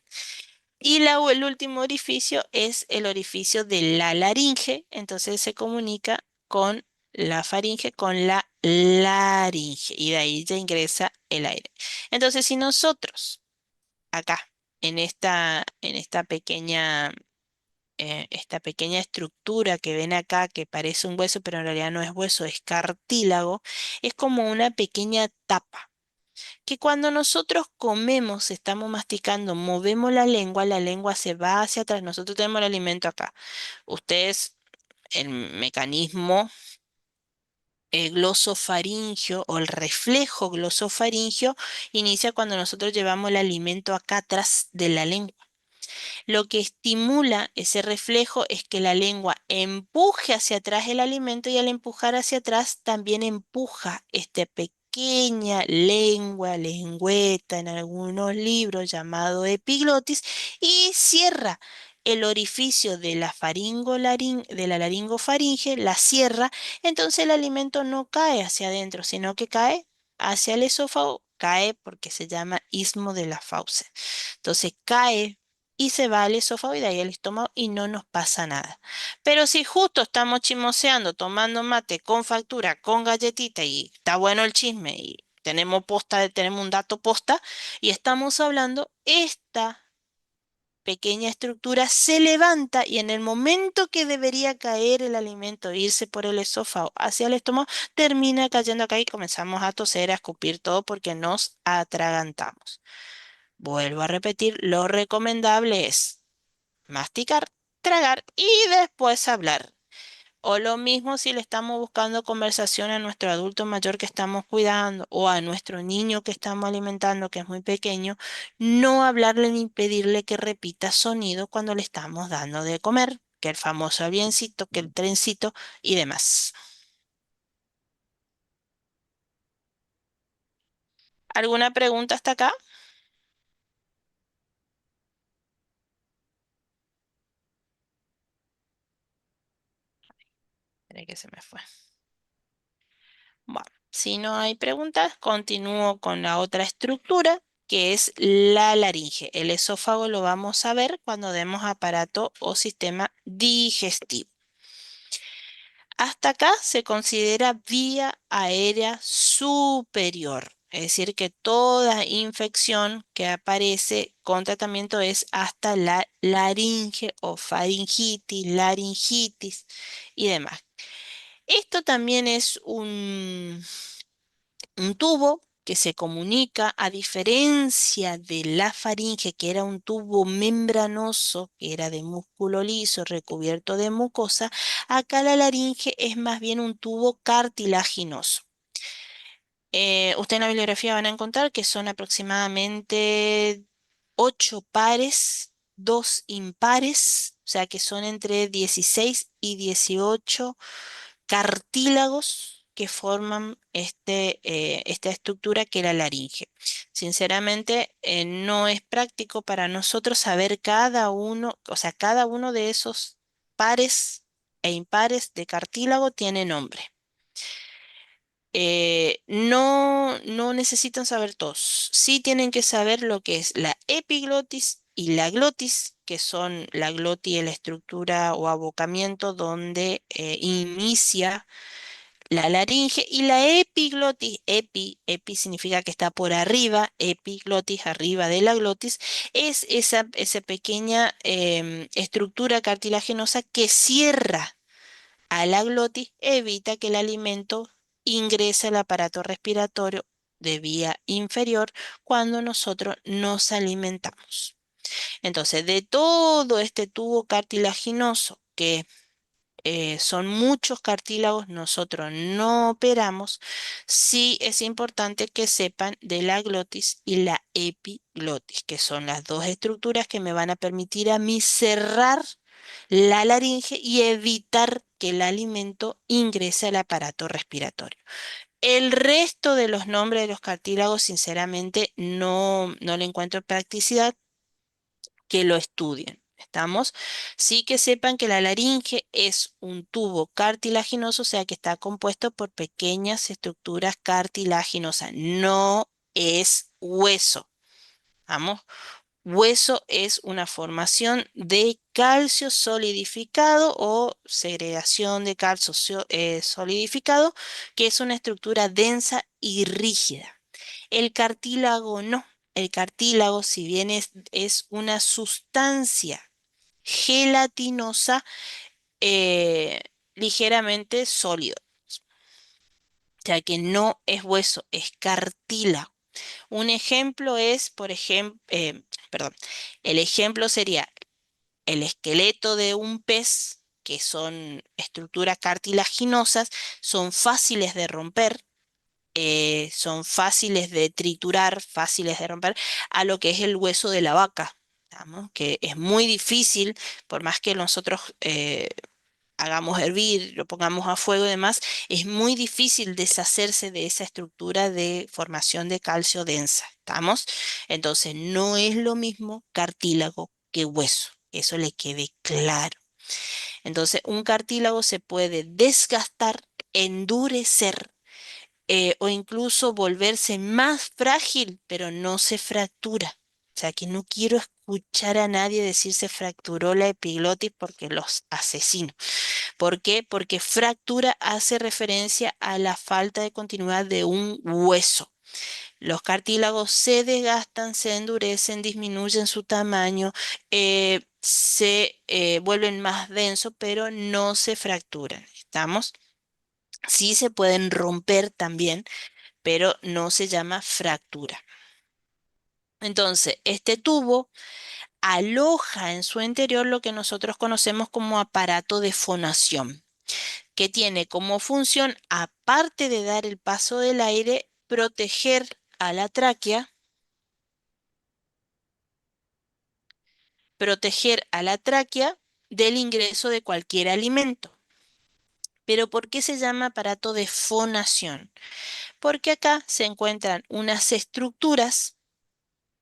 [SPEAKER 1] Y el último orificio es el orificio de la laringe, entonces se comunica con la faringe, con la laringe, y de ahí ya ingresa el aire. Entonces, si nosotros acá, esta pequeña estructura que ven acá, que parece un hueso, pero en realidad no es hueso, es cartílago, es como una pequeña tapa que cuando nosotros comemos, estamos masticando, movemos la lengua se va hacia atrás. Nosotros tenemos el alimento acá. Ustedes, el mecanismo glosofaringio o el reflejo glosofaringio inicia cuando nosotros llevamos el alimento acá atrás de la lengua. Lo que estimula ese reflejo es que la lengua empuje hacia atrás el alimento y al empujar hacia atrás también empuja esta pequeña lengua, lengüeta en algunos libros llamado epiglotis y cierra el orificio de la de la laringofaringe, la cierra, entonces el alimento no cae hacia adentro, sino que cae hacia el esófago, cae porque se llama istmo de la fauce. Entonces cae y se va al esófago y de ahí al estómago y no nos pasa nada. Pero si justo estamos chismoseando, tomando mate con factura, con galletita y está bueno el chisme y tenemos posta, tenemos un dato posta y estamos hablando, esta pequeña estructura se levanta y en el momento que debería caer el alimento, e irse por el esófago hacia el estómago, termina cayendo acá y comenzamos a toser, a escupir todo porque nos atragantamos. Vuelvo a repetir, lo recomendable es masticar, tragar y después hablar. O lo mismo si le estamos buscando conversación a nuestro adulto mayor que estamos cuidando o a nuestro niño que estamos alimentando que es muy pequeño, no hablarle ni pedirle que repita sonido cuando le estamos dando de comer, que el famoso avioncito, que el trencito y demás. ¿Alguna pregunta hasta acá? Espera que se me fue. Bueno, si no hay preguntas, continúo con la otra estructura, que es la laringe. El esófago lo vamos a ver cuando demos aparato o sistema digestivo. Hasta acá se considera vía aérea superior, es decir, que toda infección que aparece con tratamiento es hasta la laringe o faringitis, laringitis y demás. Esto también es un tubo que se comunica, a diferencia de la faringe, que era un tubo membranoso, que era de músculo liso recubierto de mucosa, acá la laringe es más bien un tubo cartilaginoso. Usted en la bibliografía van a encontrar que son aproximadamente 8 pares, 2 impares, o sea que son entre 16 y 18 cartílagos que forman esta estructura que es la laringe. Sinceramente, no es práctico para nosotros saber cada uno, o sea, cada uno de esos pares e impares de cartílago tiene nombre. No necesitan saber todos. Sí tienen que saber lo que es la epiglotis y la glotis, que son la glotis, la estructura o abocamiento donde inicia la laringe, y la epiglotis. Epi significa que está por arriba, epiglotis, arriba de la glotis, es esa pequeña estructura cartilaginosa que cierra a la glotis, evita que el alimento ingrese al aparato respiratorio de vía inferior cuando nosotros nos alimentamos. Entonces, de todo este tubo cartilaginoso, que son muchos cartílagos, nosotros no operamos, sí es importante que sepan de la glotis y la epiglotis, que son las dos estructuras que me van a permitir a mí cerrar la laringe y evitar que el alimento ingrese al aparato respiratorio. El resto de los nombres de los cartílagos, sinceramente, no le encuentro practicidad, que lo estudien. ¿Estamos? Sí, que sepan que la laringe es un tubo cartilaginoso, o sea que está compuesto por pequeñas estructuras cartilaginosas. No es hueso. ¿Vamos? Hueso es una formación de calcio solidificado o segregación de calcio solidificado, que es una estructura densa y rígida. El cartílago no. El cartílago, si bien es una sustancia gelatinosa, eh, ligeramente sólido, o sea que no es hueso, es cartílago. Un ejemplo es, por ejemplo, perdón, el ejemplo sería el esqueleto de un pez, que son estructuras cartilaginosas, son fáciles de romper, son fáciles de triturar, fáciles de romper, a lo que es el hueso de la vaca, digamos, que es muy difícil, por más que nosotros hagamos hervir, lo pongamos a fuego y demás, es muy difícil deshacerse de esa estructura de formación de calcio densa. ¿Estamos? Entonces, no es lo mismo cartílago que hueso. Eso le quede claro. Entonces, un cartílago se puede desgastar, endurecer, o incluso volverse más frágil, pero no se fractura. O sea que no quiero escuchar a nadie decir se fracturó la epiglotis porque los asesino. ¿Por qué? Porque fractura hace referencia a la falta de continuidad de un hueso. Los cartílagos se desgastan, se endurecen, disminuyen su tamaño, se vuelven más densos, pero no se fracturan. ¿Estamos? Sí se pueden romper también, pero no se llama fractura. Entonces, este tubo aloja en su interior lo que nosotros conocemos como aparato de fonación, que tiene como función, aparte de dar el paso del aire, proteger a la tráquea del ingreso de cualquier alimento. Pero ¿por qué se llama aparato de fonación? Porque acá se encuentran unas estructuras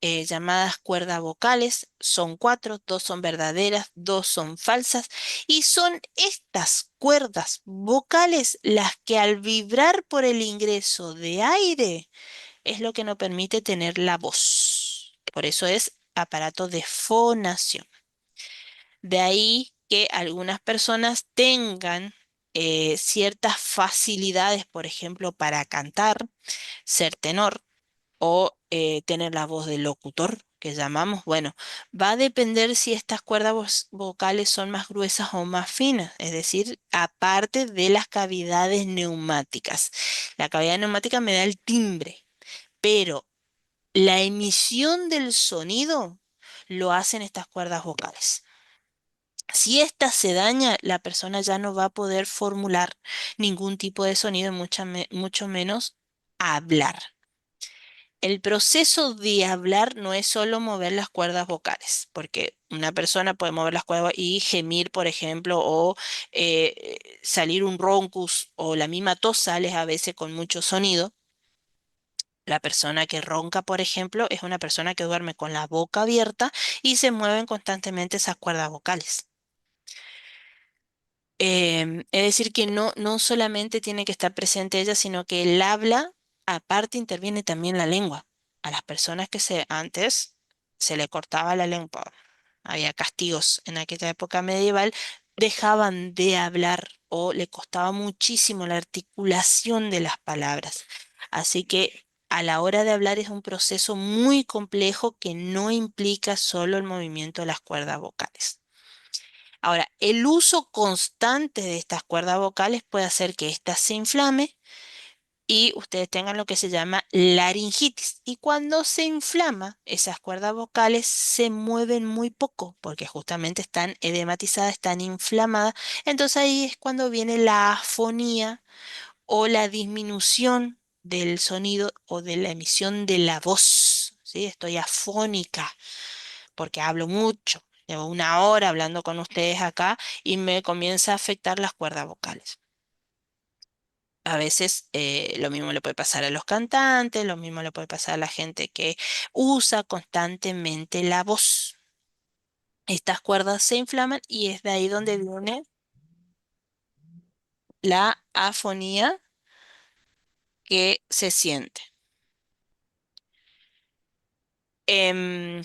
[SPEAKER 1] llamadas cuerdas vocales. Son cuatro, dos son verdaderas, dos son falsas, y son estas cuerdas vocales las que, al vibrar por el ingreso de aire, es lo que nos permite tener la voz. Por eso es aparato de fonación. De ahí que algunas personas tengan ciertas facilidades, por ejemplo, para cantar, ser tenor, o tener la voz de locutor, que llamamos. Bueno, va a depender si estas cuerdas vocales son más gruesas o más finas, es decir, aparte de las cavidades neumáticas. La cavidad neumática me da el timbre, pero la emisión del sonido lo hacen estas cuerdas vocales. Si esta se daña, la persona ya no va a poder formular ningún tipo de sonido, mucho menos hablar. El proceso de hablar no es solo mover las cuerdas vocales, porque una persona puede mover las cuerdas y gemir, por ejemplo, o salir un roncus, o la misma tos sale a veces con mucho sonido. La persona que ronca, por ejemplo, es una persona que duerme con la boca abierta y se mueven constantemente esas cuerdas vocales. Es decir, que no solamente tiene que estar presente ella, sino que el habla, aparte interviene también la lengua. A las personas que antes se le cortaba la lengua, había castigos en aquella época medieval, dejaban de hablar o le costaba muchísimo la articulación de las palabras. Así que a la hora de hablar es un proceso muy complejo que no implica solo el movimiento de las cuerdas vocales. Ahora, el uso constante de estas cuerdas vocales puede hacer que ésta se inflame y ustedes tengan lo que se llama laringitis. Y cuando se inflama, esas cuerdas vocales se mueven muy poco porque justamente están edematizadas, están inflamadas. Entonces ahí es cuando viene la afonía o la disminución del sonido o de la emisión de la voz. ¿Sí? Estoy afónica porque hablo mucho. Llevo una hora hablando con ustedes acá y me comienza a afectar las cuerdas vocales. A veces lo mismo le puede pasar a los cantantes, lo mismo le puede pasar a la gente que usa constantemente la voz. Estas cuerdas se inflaman y es de ahí donde viene la afonía que se siente. Em,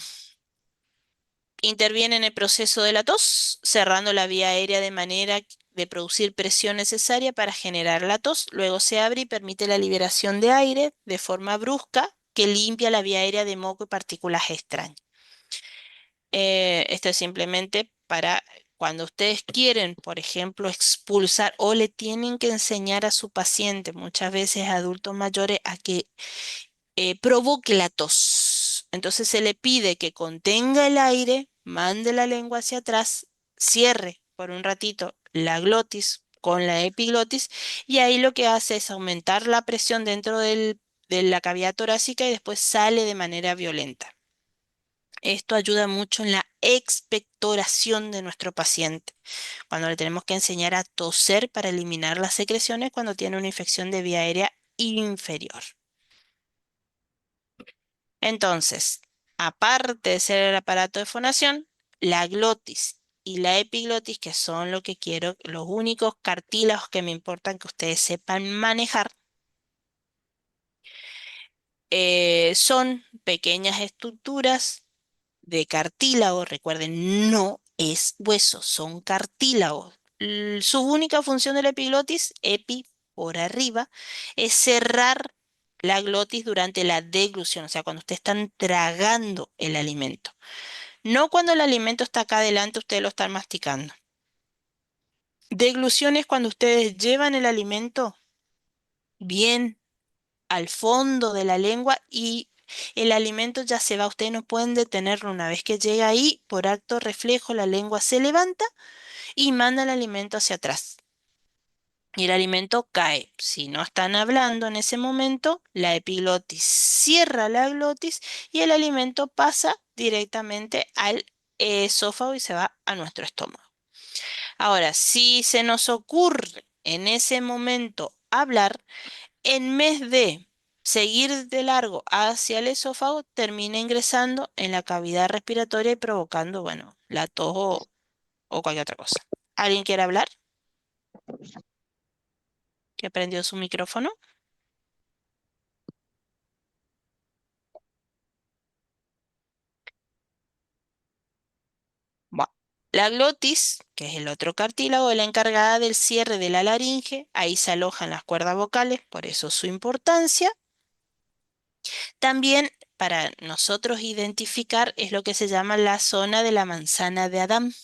[SPEAKER 1] Interviene en el proceso de la tos, cerrando la vía aérea de manera de producir presión necesaria para generar la tos. Luego se abre y permite la liberación de aire de forma brusca que limpia la vía aérea de moco y partículas extrañas. Esto es simplemente para cuando ustedes quieren, por ejemplo, expulsar o le tienen que enseñar a su paciente, muchas veces a adultos mayores, a que provoque la tos. Entonces se le pide que contenga el aire, mande la lengua hacia atrás, cierre por un ratito la glotis con la epiglotis y ahí lo que hace es aumentar la presión dentro de la cavidad torácica y después sale de manera violenta. Esto ayuda mucho en la expectoración de nuestro paciente, cuando le tenemos que enseñar a toser para eliminar las secreciones cuando tiene una infección de vía aérea inferior. Entonces, aparte de ser el aparato de fonación, la glotis y la epiglotis, que son lo que quiero, los únicos cartílagos que me importan que ustedes sepan manejar, son pequeñas estructuras de cartílago. Recuerden, no es hueso, son cartílagos. Su única función de la epiglotis, epi por arriba, es cerrar la glotis durante la deglución, o sea, cuando ustedes están tragando el alimento. No cuando el alimento está acá adelante, ustedes lo están masticando. Deglución es cuando ustedes llevan el alimento bien al fondo de la lengua y el alimento ya se va. Ustedes no pueden detenerlo. Una vez que llega ahí, por acto reflejo, la lengua se levanta y manda el alimento hacia atrás. Y el alimento cae. Si no están hablando en ese momento, la epiglotis cierra la glotis y el alimento pasa directamente al esófago y se va a nuestro estómago. Ahora, si se nos ocurre en ese momento hablar, en vez de seguir de largo hacia el esófago, termina ingresando en la cavidad respiratoria y provocando, bueno, la tos o cualquier otra cosa. ¿Alguien quiere hablar? ¿Que prendió su micrófono? Bueno, la glotis, que es el otro cartílago, es la encargada del cierre de la laringe. Ahí se alojan las cuerdas vocales, por eso su importancia. También para nosotros identificar es lo que se llama la zona de la manzana de Adán,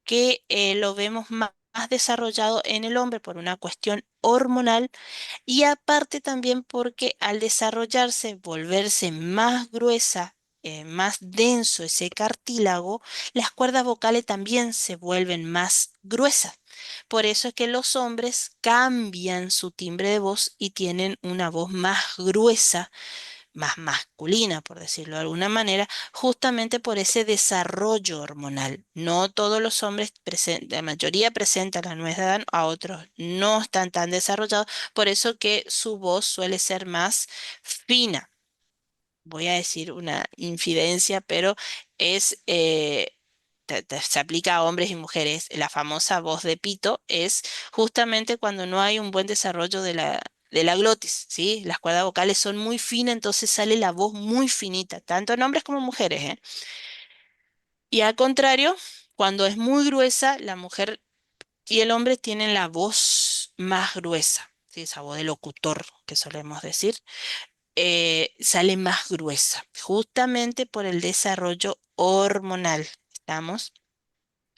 [SPEAKER 1] que lo vemos más. más desarrollado en el hombre por una cuestión hormonal y aparte también porque al desarrollarse, volverse más gruesa, más denso ese cartílago, las cuerdas vocales también se vuelven más gruesas. Por eso es que los hombres cambian su timbre de voz y tienen una voz más gruesa, más masculina, por decirlo de alguna manera, justamente por ese desarrollo hormonal. No todos los hombres, la mayoría presentan la nuez de Adán, a otros no están tan desarrollados, por eso que su voz suele ser más fina. Voy a decir una infidencia, pero es, se aplica a hombres y mujeres. La famosa voz de pito es justamente cuando no hay un buen desarrollo de la glotis, ¿sí? Las cuerdas vocales son muy finas, entonces sale la voz muy finita, tanto en hombres como en mujeres, ¿eh? Y al contrario, cuando es muy gruesa, la mujer y el hombre tienen la voz más gruesa, ¿sí? Esa voz de locutor que solemos decir sale más gruesa, justamente por el desarrollo hormonal. ¿Estamos?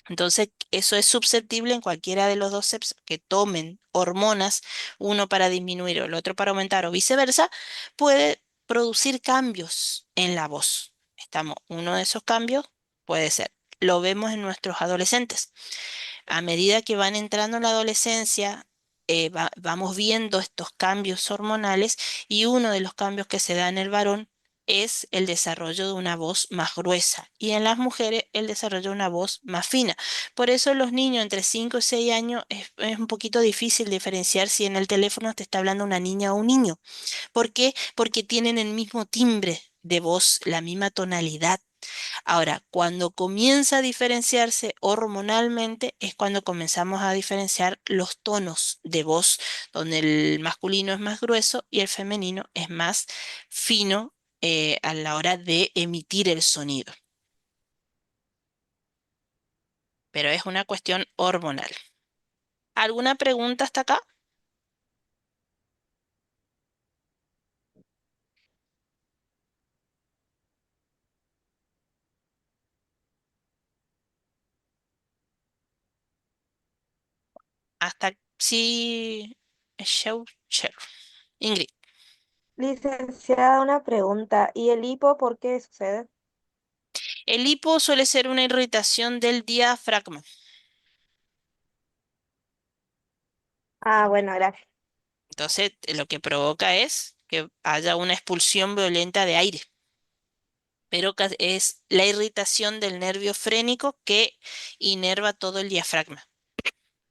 [SPEAKER 1] Entonces, eso es susceptible en cualquiera de los dos sexos que tomen hormonas, uno para disminuir o el otro para aumentar o viceversa, puede producir cambios en la voz. Estamos, uno de esos cambios puede ser, lo vemos en nuestros adolescentes. A medida que van entrando en la adolescencia, vamos viendo estos cambios hormonales y uno de los cambios que se da en el varón es el desarrollo de una voz más gruesa y en las mujeres el desarrollo de una voz más fina. Por eso los niños entre 5 y 6 años es un poquito difícil diferenciar si en el teléfono te está hablando una niña o un niño. ¿Por qué? Porque tienen el mismo timbre de voz, la misma tonalidad. Ahora, cuando comienza a diferenciarse hormonalmente es cuando comenzamos a diferenciar los tonos de voz, donde el masculino es más grueso y el femenino es más fino a la hora de emitir el sonido. Pero es una cuestión hormonal. ¿Alguna pregunta hasta acá? Hasta sí, Ingrid.
[SPEAKER 3] Licenciada, una pregunta. ¿Y el hipo por qué sucede?
[SPEAKER 1] El hipo suele ser una irritación del diafragma.
[SPEAKER 3] Ah, bueno, gracias.
[SPEAKER 1] Entonces, lo que provoca es que haya una expulsión violenta de aire, pero es la irritación del nervio frénico que inerva todo el diafragma.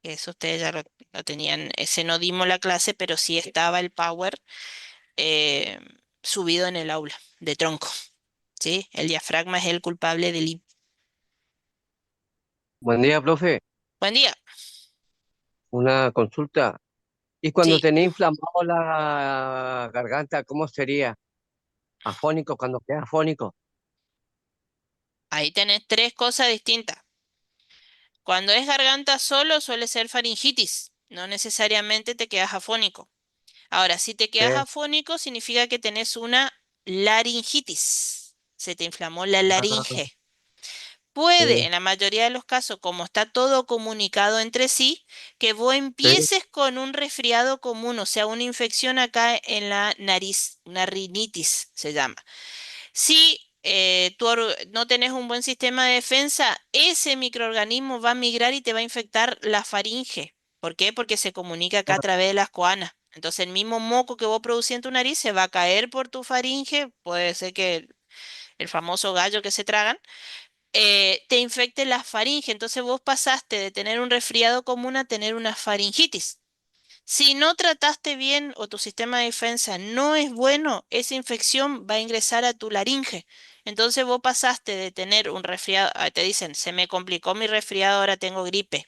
[SPEAKER 1] Eso ustedes ya lo tenían, ese no dimos la clase, pero sí estaba el power eh, subido en el aula de tronco, ¿sí? El diafragma es el culpable del hipo.
[SPEAKER 4] Buen día, profe.
[SPEAKER 1] Buen día.
[SPEAKER 4] Una consulta. ¿Y cuando
[SPEAKER 1] Sí,
[SPEAKER 4] tenía inflamado la garganta, cómo sería? ¿Afónico cuando queda afónico?
[SPEAKER 1] ahí tenés tres cosas distintas. Cuando es garganta solo suele ser faringitis, no necesariamente te quedas afónico. Ahora, si te quedas
[SPEAKER 4] Sí.
[SPEAKER 1] afónico, significa que tenés una laringitis. Se te inflamó la
[SPEAKER 4] Ah,
[SPEAKER 1] laringe. Puede,
[SPEAKER 4] sí,
[SPEAKER 1] en la mayoría de los casos, como está todo comunicado entre sí, que vos
[SPEAKER 4] sí.
[SPEAKER 1] empieces con un resfriado común, o sea, una infección acá en la nariz, una rinitis se llama. Si no tenés un buen sistema de defensa, ese microorganismo va a migrar y te va a infectar la faringe. ¿Por qué? Porque se comunica acá a través de las coanas. Entonces el mismo moco que vos producís en tu nariz se va a caer por tu faringe, puede ser que el famoso gallo que se tragan, te infecte la faringe. Entonces vos pasaste de tener un resfriado común a tener una faringitis. Si no trataste bien o tu sistema de defensa no es bueno, esa infección va a ingresar a tu laringe. Entonces vos pasaste de tener un resfriado, te dicen, se me complicó mi resfriado, ahora tengo gripe.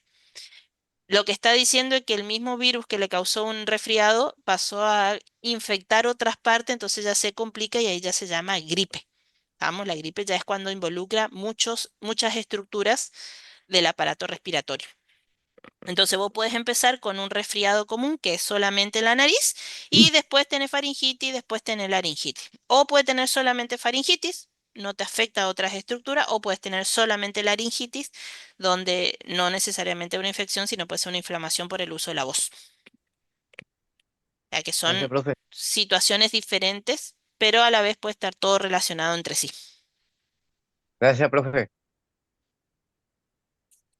[SPEAKER 1] Lo que está diciendo es que el mismo virus que le causó un resfriado pasó a infectar otras partes, entonces ya se complica y ahí ya se llama gripe. Vamos, la gripe ya es cuando involucra muchas estructuras del aparato respiratorio. Entonces vos puedes empezar con un resfriado común que es solamente la nariz y después tenés faringitis, después tenés laringitis. O puede tener solamente faringitis no te afecta a otras estructuras, o puedes tener solamente laringitis, donde no necesariamente una infección, sino puede ser una inflamación por el uso de la voz. Ya que
[SPEAKER 4] Gracias,
[SPEAKER 1] son
[SPEAKER 4] profe.
[SPEAKER 1] situaciones diferentes, pero a la vez puede estar todo relacionado entre sí.
[SPEAKER 4] Gracias, profe.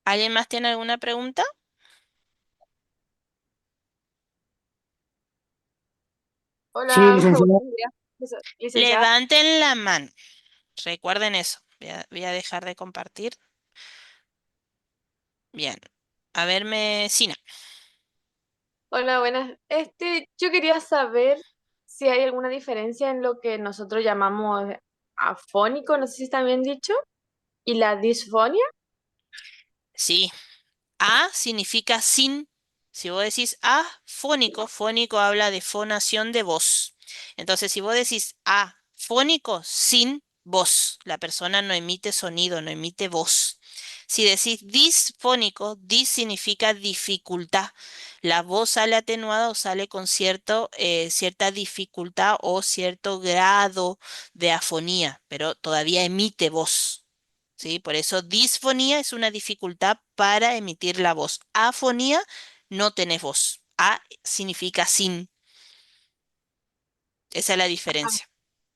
[SPEAKER 1] ¿Alguien más tiene alguna pregunta?
[SPEAKER 5] Sí,
[SPEAKER 3] Hola,
[SPEAKER 5] licenciada.
[SPEAKER 3] buenos días, licenciada.
[SPEAKER 1] Levanten la mano. Recuerden eso. Voy a dejar de compartir. Bien. A verme, Sina.
[SPEAKER 5] Hola, buenas. Yo quería saber si hay alguna diferencia en lo que nosotros llamamos afónico, no sé si está bien dicho, y la disfonía.
[SPEAKER 1] Sí, A significa sin. Si vos decís afónico, fónico habla de fonación de voz. Entonces, si vos decís afónico, sin voz, la persona no emite sonido, no emite voz. Si decís disfónico, dis significa dificultad. La voz sale atenuada o sale con cierta dificultad o cierto grado de afonía, pero todavía emite voz. ¿Sí? Por eso disfonía es una dificultad para emitir la voz. Afonía, no tenés voz. A significa sin. Esa es la diferencia.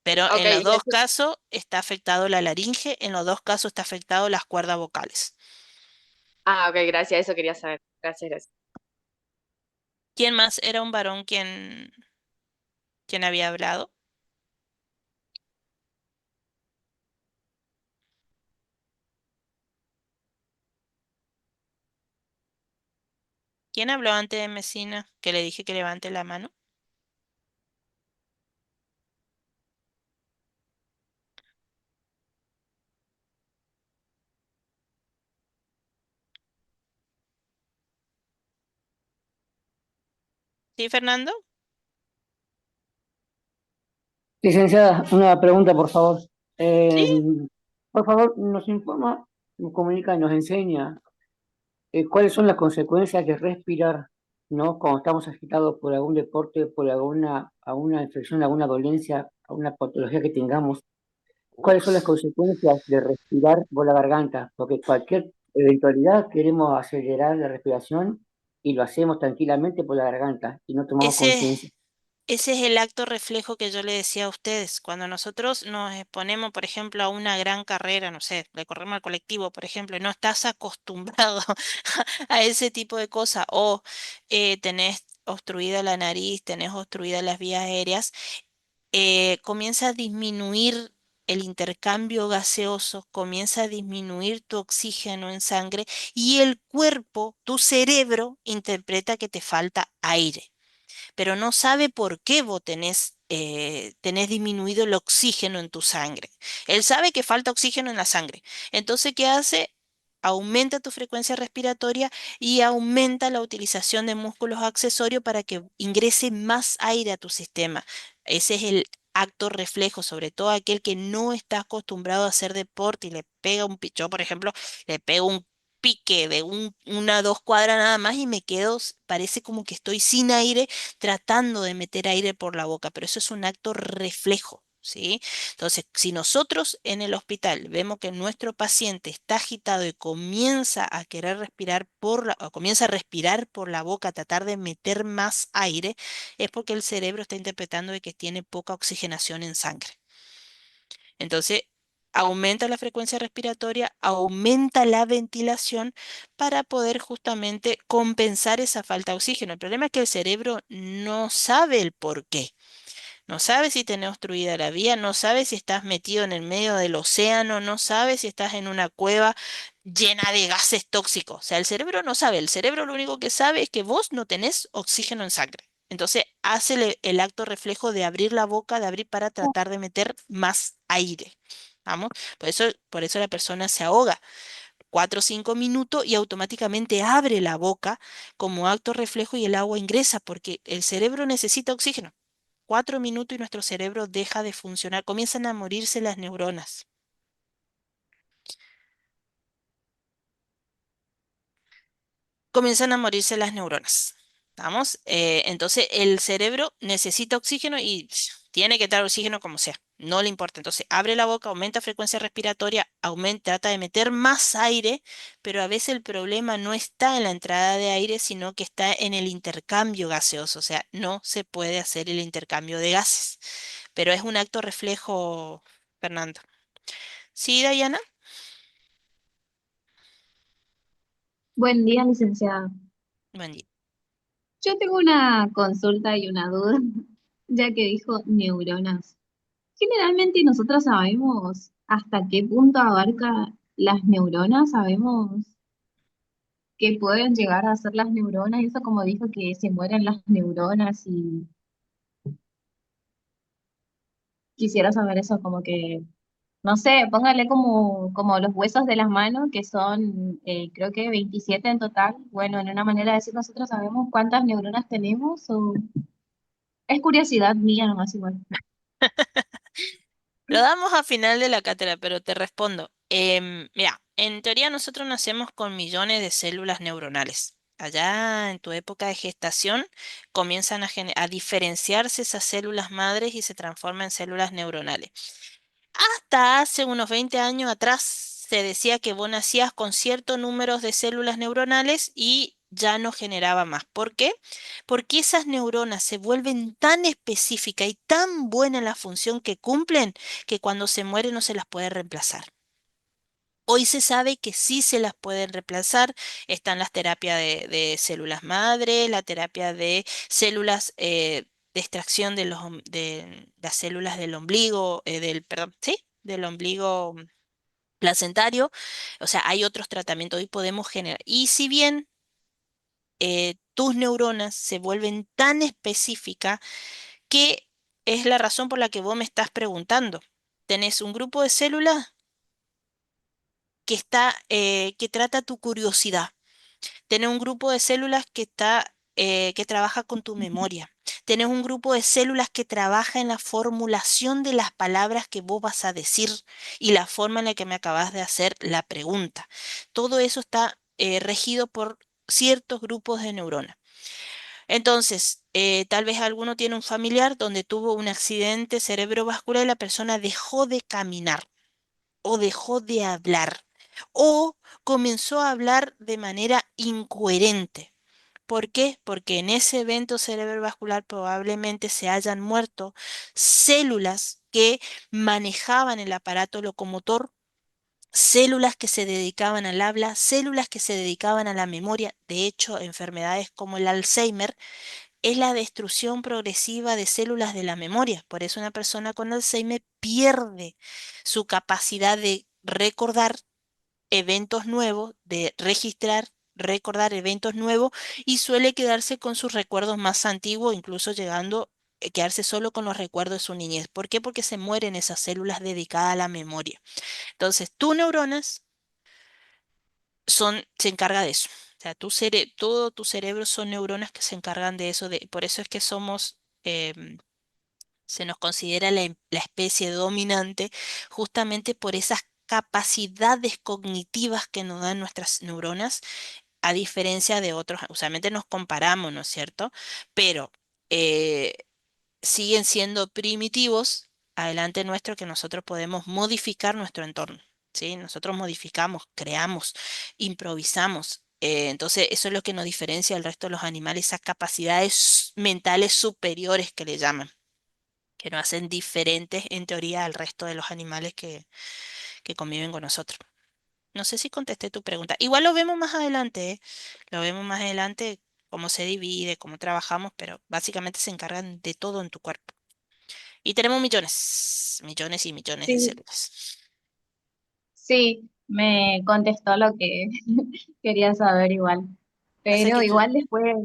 [SPEAKER 1] Pero
[SPEAKER 5] Ok,
[SPEAKER 1] en los dos
[SPEAKER 5] gracias.
[SPEAKER 1] casos está afectado la laringe, en los dos casos está afectado las cuerdas vocales.
[SPEAKER 5] Ah, ok, gracias, eso quería saber. Gracias, gracias.
[SPEAKER 1] ¿Quién más era un varón quien había hablado? ¿Quién habló antes de Mesina? Que le dije que levante la mano. ¿Sí, Fernando?
[SPEAKER 6] Licenciada, una pregunta, por favor.
[SPEAKER 1] Sí.
[SPEAKER 6] Eh, por favor, nos informa, nos comunica y nos enseña cuáles son las consecuencias de respirar, ¿no? Cuando estamos agitados por algún deporte, por alguna infección, alguna dolencia, alguna patología que tengamos. ¿Cuáles son las
[SPEAKER 1] Uf.
[SPEAKER 6] consecuencias de respirar por la garganta? Porque cualquier eventualidad queremos acelerar la respiración y lo hacemos tranquilamente por la garganta y no tomamos
[SPEAKER 1] Ese,
[SPEAKER 6] conciencia.
[SPEAKER 1] ese es el acto reflejo que yo le decía a ustedes. Cuando nosotros nos exponemos, por ejemplo, a una gran carrera, no sé, le corremos al colectivo, por ejemplo, y no estás acostumbrado a ese tipo de cosas, o tenés obstruida la nariz, tenés obstruidas las vías aéreas, comienza a disminuir el intercambio gaseoso, comienza a disminuir tu oxígeno en sangre y el cuerpo, tu cerebro, interpreta que te falta aire, pero no sabe por qué vos tenés disminuido el oxígeno en tu sangre. Él sabe que falta oxígeno en la sangre. Entonces, ¿qué hace? Aumenta tu frecuencia respiratoria y aumenta la utilización de músculos accesorios para que ingrese más aire a tu sistema. Ese es el acto reflejo, sobre todo aquel que no está acostumbrado a hacer deporte y le pega un pichón, por ejemplo, le pega un pique de una 2 cuadras nada más y me quedo, parece como que estoy sin aire tratando de meter aire por la boca, pero eso es un acto reflejo. ¿Sí? Entonces, si nosotros en el hospital vemos que nuestro paciente está agitado y comienza a querer respirar o comienza a respirar por la boca, a tratar de meter más aire, es porque el cerebro está interpretando de que tiene poca oxigenación en sangre. Entonces, aumenta la frecuencia respiratoria, aumenta la ventilación para poder justamente compensar esa falta de oxígeno. El problema es que el cerebro no sabe el por qué. No sabe si tenés obstruida la vía, no sabe si estás metido en el medio del océano, no sabe si estás en una cueva llena de gases tóxicos. O sea, el cerebro no sabe. El cerebro lo único que sabe es que vos no tenés oxígeno en sangre. Entonces hace el acto reflejo de abrir la boca, de abrir para tratar de meter más aire. ¿Vamos? Por eso la persona se ahoga 4 o 5 minutos y automáticamente abre la boca como acto reflejo y el agua ingresa porque el cerebro necesita oxígeno. 4 minutos y nuestro cerebro deja de funcionar, comienzan a morirse las neuronas. Comienzan a morirse las neuronas. ¿Vamos? Entonces el cerebro necesita oxígeno y tiene que dar oxígeno como sea. no le importa. Entonces, abre la boca, aumenta frecuencia respiratoria, aumenta, trata de meter más aire, pero a veces el problema no está en la entrada de aire, sino que está en el intercambio gaseoso. O sea, no se puede hacer el intercambio de gases. Pero es un acto reflejo, Fernando. ¿Sí, Dayana?
[SPEAKER 7] Buen día, licenciada.
[SPEAKER 1] Buen día.
[SPEAKER 7] Yo tengo una consulta y una duda, ya que dijo neuronas. Generalmente nosotros sabemos hasta qué punto abarca las neuronas, sabemos que pueden llegar a ser las neuronas, y eso como dijo que se mueren las neuronas y quisiera saber eso como que, no sé, póngale como los huesos de las manos, que son creo que 27 en total. Bueno, en una manera de decir nosotros sabemos cuántas neuronas tenemos o... Es curiosidad mía nomás igual.
[SPEAKER 1] Lo damos a final de la cátedra, pero te respondo. Mira, en teoría nosotros nacemos con millones de células neuronales. Allá en tu época de gestación comienzan a diferenciarse esas células madres y se transforman en células neuronales. Hasta hace unos 20 años atrás se decía que vos nacías con ciertos números de células neuronales y ya no generaba más. ¿Por qué? Porque esas neuronas se vuelven tan específicas y tan buena en la función que cumplen que cuando se mueren no se las puede reemplazar. Hoy se sabe que sí se las pueden reemplazar. Están las terapias de células madre, la terapia de células de extracción de las células del ombligo, perdón, sí, del ombligo placentario. O sea, hay otros tratamientos. Hoy podemos generar. Y si bien tus neuronas se vuelven tan específicas que es la razón por la que vos me estás preguntando. Tenés un grupo de células que trata tu curiosidad. Tenés un grupo de células que trabaja con tu memoria. Tenés un grupo de células que trabaja en la formulación de las palabras que vos vas a decir y la forma en la que me acabas de hacer la pregunta. Todo eso está regido por ciertos grupos de neuronas. Entonces, tal vez alguno tiene un familiar donde tuvo un accidente cerebrovascular y la persona dejó de caminar o dejó de hablar o comenzó a hablar de manera incoherente. ¿Por qué? Porque en ese evento cerebrovascular probablemente se hayan muerto células que manejaban el aparato locomotor, células que se dedicaban al habla, células que se dedicaban a la memoria. De hecho, enfermedades como el Alzheimer es la destrucción progresiva de células de la memoria. Por eso una persona con Alzheimer pierde su capacidad de recordar eventos nuevos, de registrar, recordar eventos nuevos y suele quedarse con sus recuerdos más antiguos, incluso llegando a quedarse solo con los recuerdos de su niñez. ¿Por qué? Porque se mueren esas células dedicadas a la memoria. Entonces, tus neuronas se encarga de eso. O sea, todo tu cerebro son neuronas que se encargan de eso. Por eso es que se nos considera la especie dominante justamente por esas capacidades cognitivas que nos dan nuestras neuronas, a diferencia de otros. Usualmente nos comparamos, ¿no es cierto? Pero eh, siguen siendo primitivos adelante nuestro que nosotros podemos modificar nuestro entorno, ¿sí? Nosotros modificamos, creamos, improvisamos. Entonces, eso es lo que nos diferencia del resto de los animales, esas capacidades mentales superiores que le llaman, que nos hacen diferentes en teoría al resto de los animales que conviven con nosotros. No sé si contesté tu pregunta. Igual lo vemos más adelante, ¿eh? Lo vemos más adelante cómo se divide, cómo trabajamos, pero básicamente se encargan de todo en tu cuerpo. Y tenemos millones, millones y millones de
[SPEAKER 7] Sí,
[SPEAKER 1] células.
[SPEAKER 7] sí, me contestó lo que quería saber igual,
[SPEAKER 1] Pasa
[SPEAKER 7] pero
[SPEAKER 1] que
[SPEAKER 7] igual después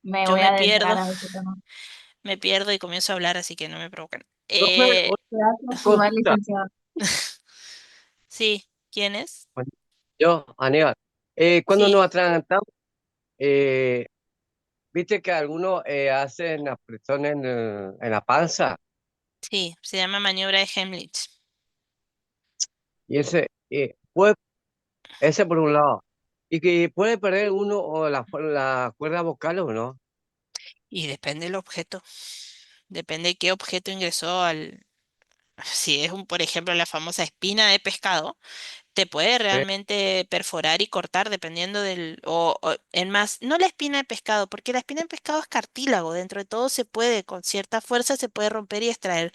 [SPEAKER 7] me
[SPEAKER 1] yo
[SPEAKER 7] voy
[SPEAKER 1] me
[SPEAKER 7] a
[SPEAKER 1] pierdo,
[SPEAKER 7] adentrar a ese tema.
[SPEAKER 1] me pierdo y comienzo a hablar, así que no me provocan.
[SPEAKER 4] Profe,
[SPEAKER 7] Gracias,
[SPEAKER 4] otra
[SPEAKER 7] igual,
[SPEAKER 4] consulta.
[SPEAKER 7] licenciado.
[SPEAKER 1] Sí, ¿quién es?
[SPEAKER 4] Bueno, yo, Aníbal. Cuando
[SPEAKER 1] Sí,
[SPEAKER 4] nos atragantamos, eh, viste que algunos hacen la presión en la panza
[SPEAKER 1] sí, se llama maniobra de Heimlich.
[SPEAKER 4] y ese por un lado. Y que puede perder uno o la cuerda vocal o no.
[SPEAKER 1] Y depende del objeto. Depende de qué objeto ingresó si es por ejemplo, la famosa espina de pescado, te puede
[SPEAKER 4] Sí.
[SPEAKER 1] realmente perforar y cortar dependiendo en más, no la espina de pescado, porque la espina de pescado es cartílago, dentro de todo se puede, con cierta fuerza se puede romper y extraer.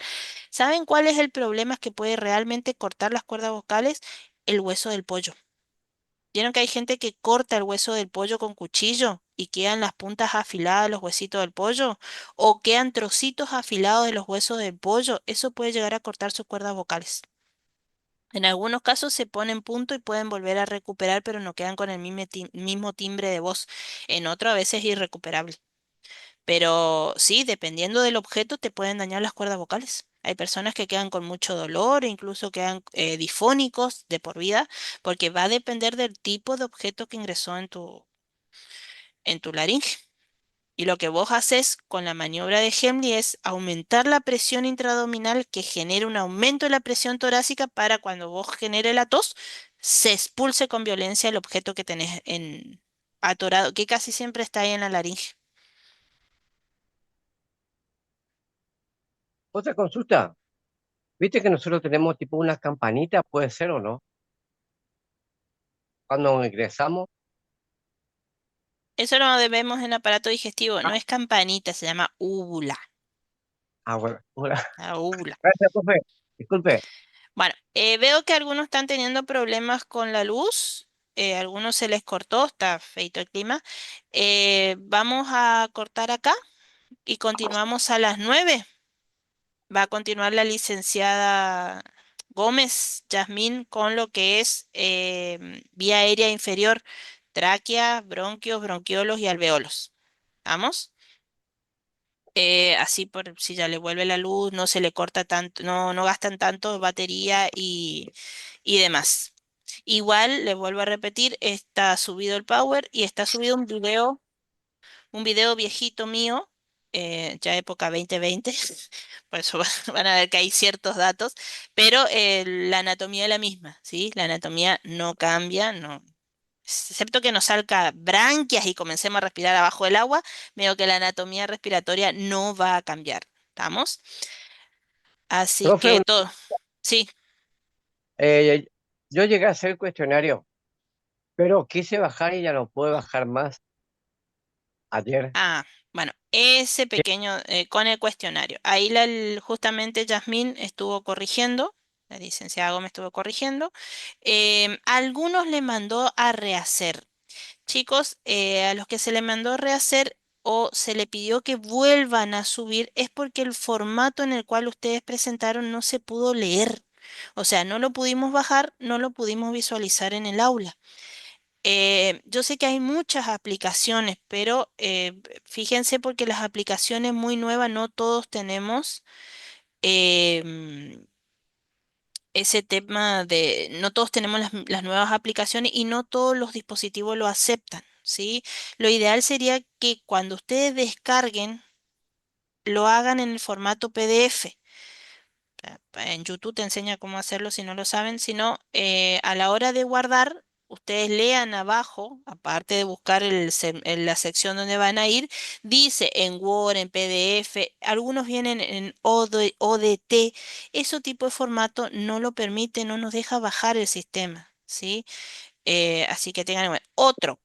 [SPEAKER 1] ¿Saben cuál es el problema que puede realmente cortar las cuerdas vocales? El hueso del pollo. ¿Vieron que hay gente que corta el hueso del pollo con cuchillo y quedan las puntas afiladas de los huesitos del pollo? ¿O quedan trocitos afilados de los huesos del pollo? Eso puede llegar a cortar sus cuerdas vocales. En algunos casos se ponen punto y pueden volver a recuperar, pero no quedan con el mismo timbre de voz. En otro a veces es irrecuperable. Pero sí, dependiendo del objeto, te pueden dañar las cuerdas vocales. Hay personas que quedan con mucho dolor, e incluso quedan difónicos de por vida, porque va a depender del tipo de objeto que ingresó en tu laringe. Y lo que vos haces con la maniobra de Hemley es aumentar la presión intraabdominal que genera un aumento de la presión torácica para cuando vos genere la tos, se expulse con violencia el objeto que tenés atorado, que casi siempre está ahí en la laringe.
[SPEAKER 4] Otra consulta. ¿Viste que nosotros tenemos tipo una campanita, puede ser o no? Cuando ingresamos.
[SPEAKER 1] Eso lo vemos en aparato digestivo, no
[SPEAKER 4] Ah,
[SPEAKER 1] es campanita, se llama úvula.
[SPEAKER 4] bueno. Hola.
[SPEAKER 1] La úvula.
[SPEAKER 4] Gracias, profe. Disculpe.
[SPEAKER 1] Bueno, veo que algunos están teniendo problemas con la luz, algunos se les cortó, está feito el clima. Vamos a cortar acá y continuamos a las 9. Va a continuar la licenciada Gómez, Yasmín, con lo que es vía aérea inferior, tráquea, bronquios, bronquiolos y alveolos. ¿Vamos? Así por si ya le vuelve la luz, no se le corta tanto, no gastan tanto batería y demás. Igual, le vuelvo a repetir, está subido el power y está subido un video viejito mío, ya época 2020, por eso van a ver que hay ciertos datos, pero la anatomía es la misma, ¿sí? La anatomía no cambia, no. Excepto que nos salga branquias y comencemos a respirar abajo del agua, veo que la anatomía respiratoria no va a cambiar. ¿Estamos? Así
[SPEAKER 4] Profe,
[SPEAKER 1] que todo. Sí.
[SPEAKER 4] eh, yo llegué a hacer el cuestionario, pero quise bajar y ya no pude bajar más ayer.
[SPEAKER 1] Ah, bueno, ese pequeño con el cuestionario. Ahí justamente Yasmín estuvo corrigiendo, la licenciada Gómez estuvo corrigiendo. Algunos le mandó a rehacer. Chicos, a los que se le mandó a rehacer o se le pidió que vuelvan a subir es porque el formato en el cual ustedes presentaron no se pudo leer. O sea, no lo pudimos bajar, no lo pudimos visualizar en el aula. Yo sé que hay muchas aplicaciones, pero fíjense porque las aplicaciones muy nuevas no todos tenemos em, ese tema no todos tenemos las nuevas aplicaciones y no todos los dispositivos lo aceptan, ¿sí? Lo ideal sería que cuando ustedes descarguen, lo hagan en el formato PDF. En YouTube te enseña cómo hacerlo si no lo saben, sino a la hora de guardar, ustedes lean abajo, aparte de buscar en la sección donde van a ir, dice en Word, en PDF, algunos vienen en ODT, ese tipo de formato no lo permite, no nos deja bajar el sistema, ¿sí? Así que tengan en cuenta. Otro.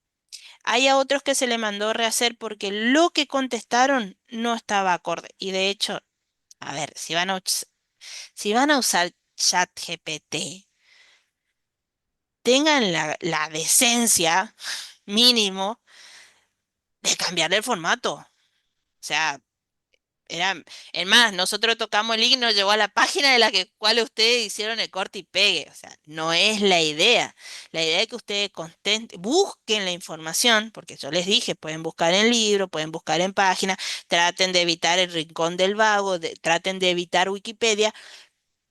[SPEAKER 1] Hay a otros que se le mandó rehacer porque lo que contestaron no estaba acorde. Y de hecho, a ver, si van a usar ChatGPT, tengan la decencia mínimo de cambiarle el formato. O sea, era, es más, nosotros tocamos el link y nos llegó a la página de la cual ustedes hicieron el corte y pegue. O sea, no es la idea. La idea es que ustedes busquen la información, porque yo les dije, pueden buscar en libro, pueden buscar en página, traten de evitar el rincón del vago, traten de evitar Wikipedia,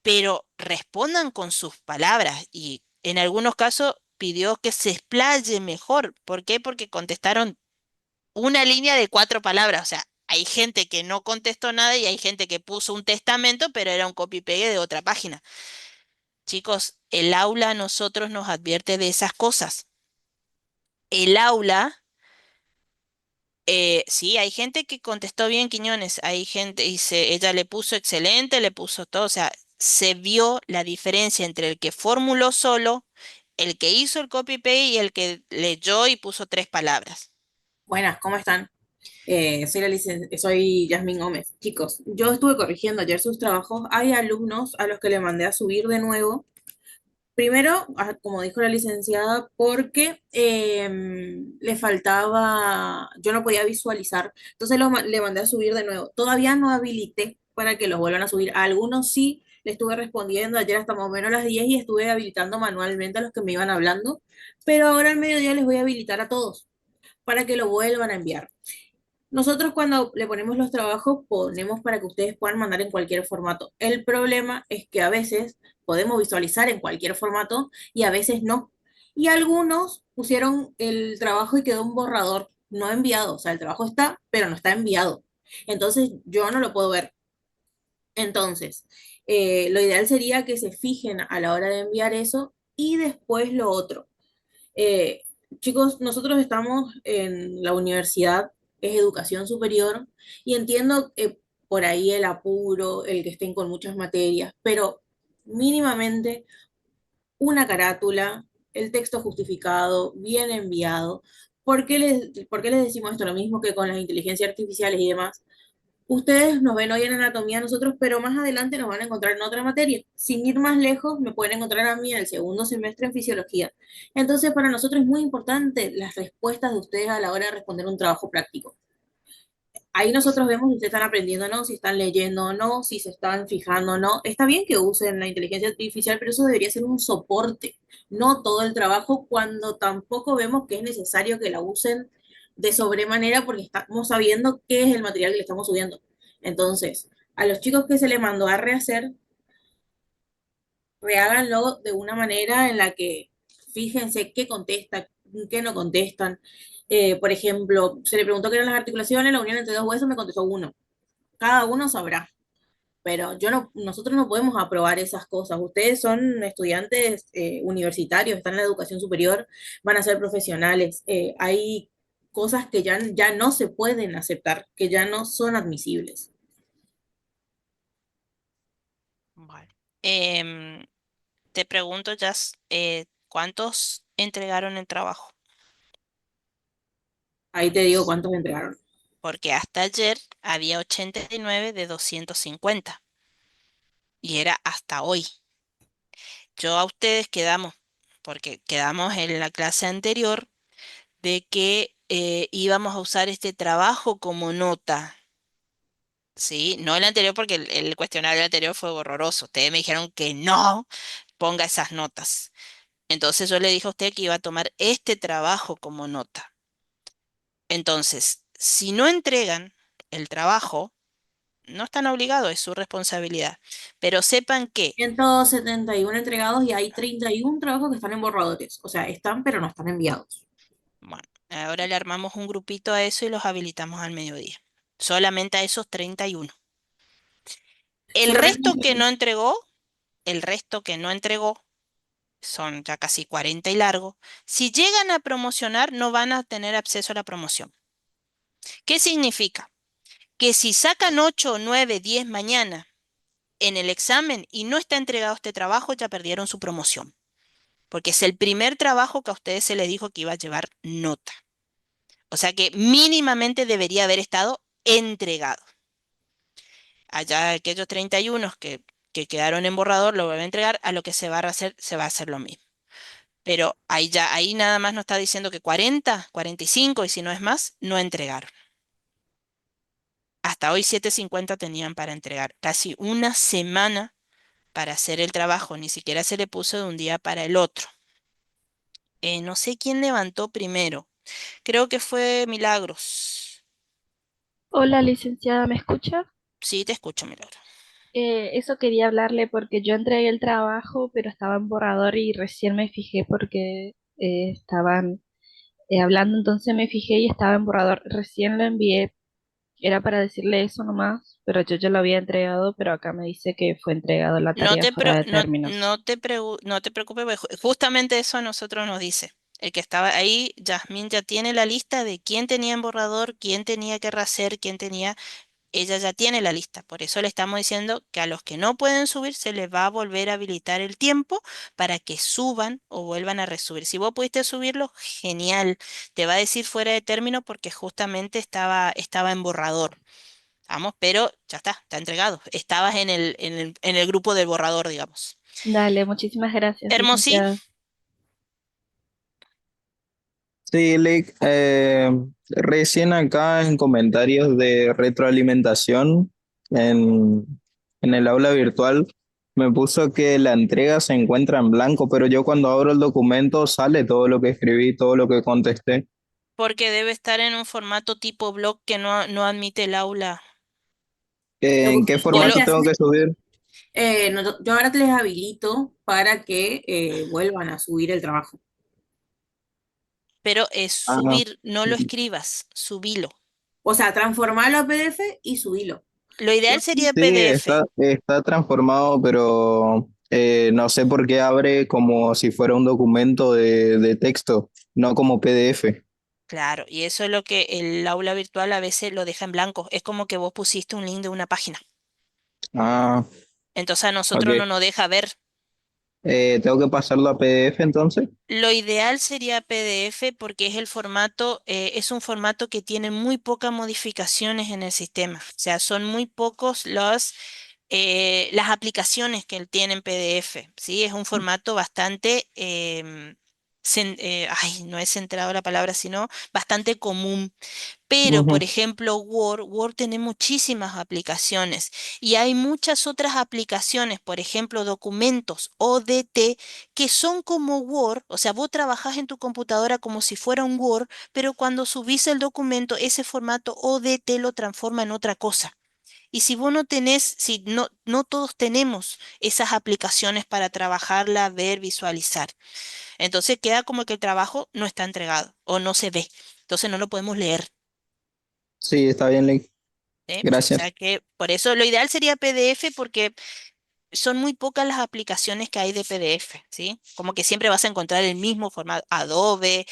[SPEAKER 1] pero respondan con sus palabras y en algunos casos pidió que se explaye mejor. ¿Por qué? Porque contestaron una línea de 4 palabras. O sea, hay gente que no contestó nada y hay gente que puso un testamento, pero era un copy-pegue de otra página. Chicos, el aula a nosotros nos advierte de esas cosas. El aula, sí, hay gente que contestó bien, Quiñones, hay gente, ella le puso excelente, le puso todo, o sea, se vio la diferencia entre el que formuló solo, el que hizo el copy-paste y el que leyó y puso tres palabras.
[SPEAKER 8] Buenas, ¿cómo están? Soy Yasmín Gómez. Chicos, yo estuve corrigiendo ayer sus trabajos. Hay alumnos a los que le mandé a subir de nuevo. Primero, como dijo la licenciada, porque le faltaba, yo no podía visualizar, entonces le mandé a subir de nuevo. Todavía no habilité para que los vuelvan a subir. A algunos sí le estuve respondiendo ayer hasta más o menos las 10 y estuve habilitando manualmente a los que me iban hablando, pero ahora al mediodía les voy a habilitar a todos para que lo vuelvan a enviar. Nosotros cuando le ponemos los trabajos ponemos para que ustedes puedan mandar en cualquier formato. El problema es que a veces podemos visualizar en cualquier formato y a veces no. Y algunos pusieron el trabajo y quedó un borrador no enviado. O sea, el trabajo está, pero no está enviado. Entonces yo no lo puedo ver. Entonces, lo ideal sería que se fijen a la hora de enviar eso y después lo otro. Eh, Chicos, nosotros estamos en la universidad, es educación superior, y entiendo por ahí el apuro, el que estén con muchas materias, pero mínimamente una carátula, el texto justificado, bien enviado. Por qué les decimos esto? Lo mismo que con las inteligencias artificiales y demás. Ustedes nos ven hoy en anatomía nosotros, pero más adelante nos van a encontrar en otra materia. Sin ir más lejos, me pueden encontrar a mí en el segundo semestre en fisiología. Entonces, para nosotros es muy importante las respuestas de ustedes a la hora de responder un trabajo práctico. Ahí nosotros vemos si ustedes están aprendiendo o no, si están leyendo o no, si se están fijando o no. Está bien que usen la inteligencia artificial, pero eso debería ser un soporte, no todo el trabajo, cuando tampoco vemos que es necesario que la usen de sobremanera porque estamos sabiendo qué es el material que le estamos subiendo. Entonces, a los chicos que se les mandó a rehacer, reháganlo de una manera en la que fíjense qué contestan, qué no contestan. Por ejemplo, se le preguntó qué eran las articulaciones, la unión entre dos huesos, me contestó uno. Cada uno sabrá, pero nosotros no podemos aprobar esas cosas. Ustedes son estudiantes universitarios, están en la educación superior, van a ser profesionales. Hay cosas que ya no se pueden aceptar, que ya no son admisibles.
[SPEAKER 1] Bueno. Te pregunto, Jazz, ¿cuántos entregaron el trabajo?
[SPEAKER 8] Ahí te digo cuántos entregaron.
[SPEAKER 1] Porque hasta ayer había 89 de 250 y era hasta hoy. Yo a ustedes quedamos, porque quedamos en la clase anterior, de que íbamos a usar este trabajo como nota. Sí, no el anterior porque el cuestionario anterior fue horroroso. Ustedes me dijeron que no ponga esas notas. Entonces yo le dije a usted que iba a tomar este trabajo como nota. Entonces, si no entregan el trabajo, no están obligados, es su responsabilidad. Pero sepan que,
[SPEAKER 8] 171 entregados y hay 31 trabajos que están en borradores. O sea, están, pero no están enviados.
[SPEAKER 1] bueno, ahora le armamos un grupito a eso y los habilitamos al mediodía. Solamente a esos 31. El
[SPEAKER 8] Solamente
[SPEAKER 1] resto que no entregó, el resto que no entregó, son ya casi 40 y largo, si llegan a promocionar, no van a tener acceso a la promoción. ¿Qué significa? Que si sacan 8, 9, 10 mañana en el examen y no está entregado este trabajo, ya perdieron su promoción, porque es el primer trabajo que a ustedes se les dijo que iba a llevar nota. O sea que mínimamente debería haber estado entregado. Allá aquellos 31 que quedaron en borrador lo vuelven a entregar, a lo que se va a hacer lo mismo. Pero ahí ya, ahí nada más nos está diciendo que 40, 45 y si no es más, no entregaron. Hasta hoy 7:50 tenían para entregar. Casi una semana para hacer el trabajo, ni siquiera se le puso de un día para el otro. No sé quién levantó primero. Creo que fue Milagros.
[SPEAKER 2] Hola, licenciada, ¿me escucha?
[SPEAKER 1] Sí, te escucho, Milagros.
[SPEAKER 2] Eso quería hablarle porque yo entregué el trabajo, pero estaba en borrador y recién me fijé porque estaban hablando, entonces me fijé y estaba en borrador. Recién lo envié, era para decirle eso nomás, pero yo ya lo había entregado, pero acá me dice que fue entregado la
[SPEAKER 1] No
[SPEAKER 2] tarea
[SPEAKER 1] te,
[SPEAKER 2] fuera
[SPEAKER 1] pro-
[SPEAKER 2] de
[SPEAKER 1] no,
[SPEAKER 2] términos.
[SPEAKER 1] no te preocupes, porque justamente eso a nosotros nos dice. El que estaba ahí, Yasmín ya tiene la lista de quién tenía en borrador, quién tenía que rehacer, quién tenía. ella ya tiene la lista. Por eso le estamos diciendo que a los que no pueden subir se les va a volver a habilitar el tiempo para que suban o vuelvan a resubir. Si vos pudiste subirlo, genial. Te va a decir fuera de término porque justamente estaba en borrador. Vamos, pero ya está entregado. Estabas en el grupo del borrador, digamos.
[SPEAKER 2] Dale, muchísimas gracias,
[SPEAKER 1] Hermosí,
[SPEAKER 2] licenciada.
[SPEAKER 9] Sí, Lick, recién acá en comentarios de retroalimentación en, en el aula virtual me puso que la entrega se encuentra en blanco, pero yo cuando abro el documento sale todo lo que escribí, todo lo que contesté.
[SPEAKER 1] porque debe estar en un formato tipo blog que no admite el aula.
[SPEAKER 8] Lo que
[SPEAKER 9] ¿En qué
[SPEAKER 8] ustedes tienen que
[SPEAKER 9] formato
[SPEAKER 8] hacer,
[SPEAKER 9] tengo que subir?
[SPEAKER 8] yo ahora te les habilito para que vuelvan a subir el trabajo.
[SPEAKER 1] Pero es
[SPEAKER 9] Ah,
[SPEAKER 1] subir, no lo escribas, subilo.
[SPEAKER 8] O sea, transformarlo a PDF y subirlo.
[SPEAKER 1] Lo ideal sería
[SPEAKER 9] sí,
[SPEAKER 1] PDF.
[SPEAKER 9] está transformado, pero no sé por qué abre como si fuera un documento de texto, no como PDF.
[SPEAKER 1] Claro, y eso es lo que el aula virtual a veces lo deja en blanco. Es como que vos pusiste un link de una página.
[SPEAKER 9] Ah,
[SPEAKER 1] Entonces a nosotros no
[SPEAKER 9] ok.
[SPEAKER 1] nos deja ver.
[SPEAKER 9] ¿Tengo que pasarlo a PDF entonces?
[SPEAKER 1] Lo ideal sería PDF porque es es un formato que tiene muy pocas modificaciones en el sistema. O sea, son muy pocos las aplicaciones que él tiene en PDF. ¿Sí? Es un formato bastante, ay, no es centrado la palabra, sino bastante común. Pero, por
[SPEAKER 9] Ujú,
[SPEAKER 1] ejemplo, Word tiene muchísimas aplicaciones y hay muchas otras aplicaciones, por ejemplo, documentos ODT, que son como Word, o sea, vos trabajás en tu computadora como si fuera un Word, pero cuando subís el documento, ese formato ODT lo transforma en otra cosa. Y si vos no tenés, si no todos tenemos esas aplicaciones para trabajarla, ver, visualizar, entonces queda como que el trabajo no está entregado o no se ve. Entonces no lo podemos leer.
[SPEAKER 9] sí, está bien, Link.
[SPEAKER 1] ¿Sí? O
[SPEAKER 9] Gracias.
[SPEAKER 1] sea que por eso lo ideal sería PDF porque son muy pocas las aplicaciones que hay de PDF, ¿sí? Como que siempre vas a encontrar el mismo formato, Adobe,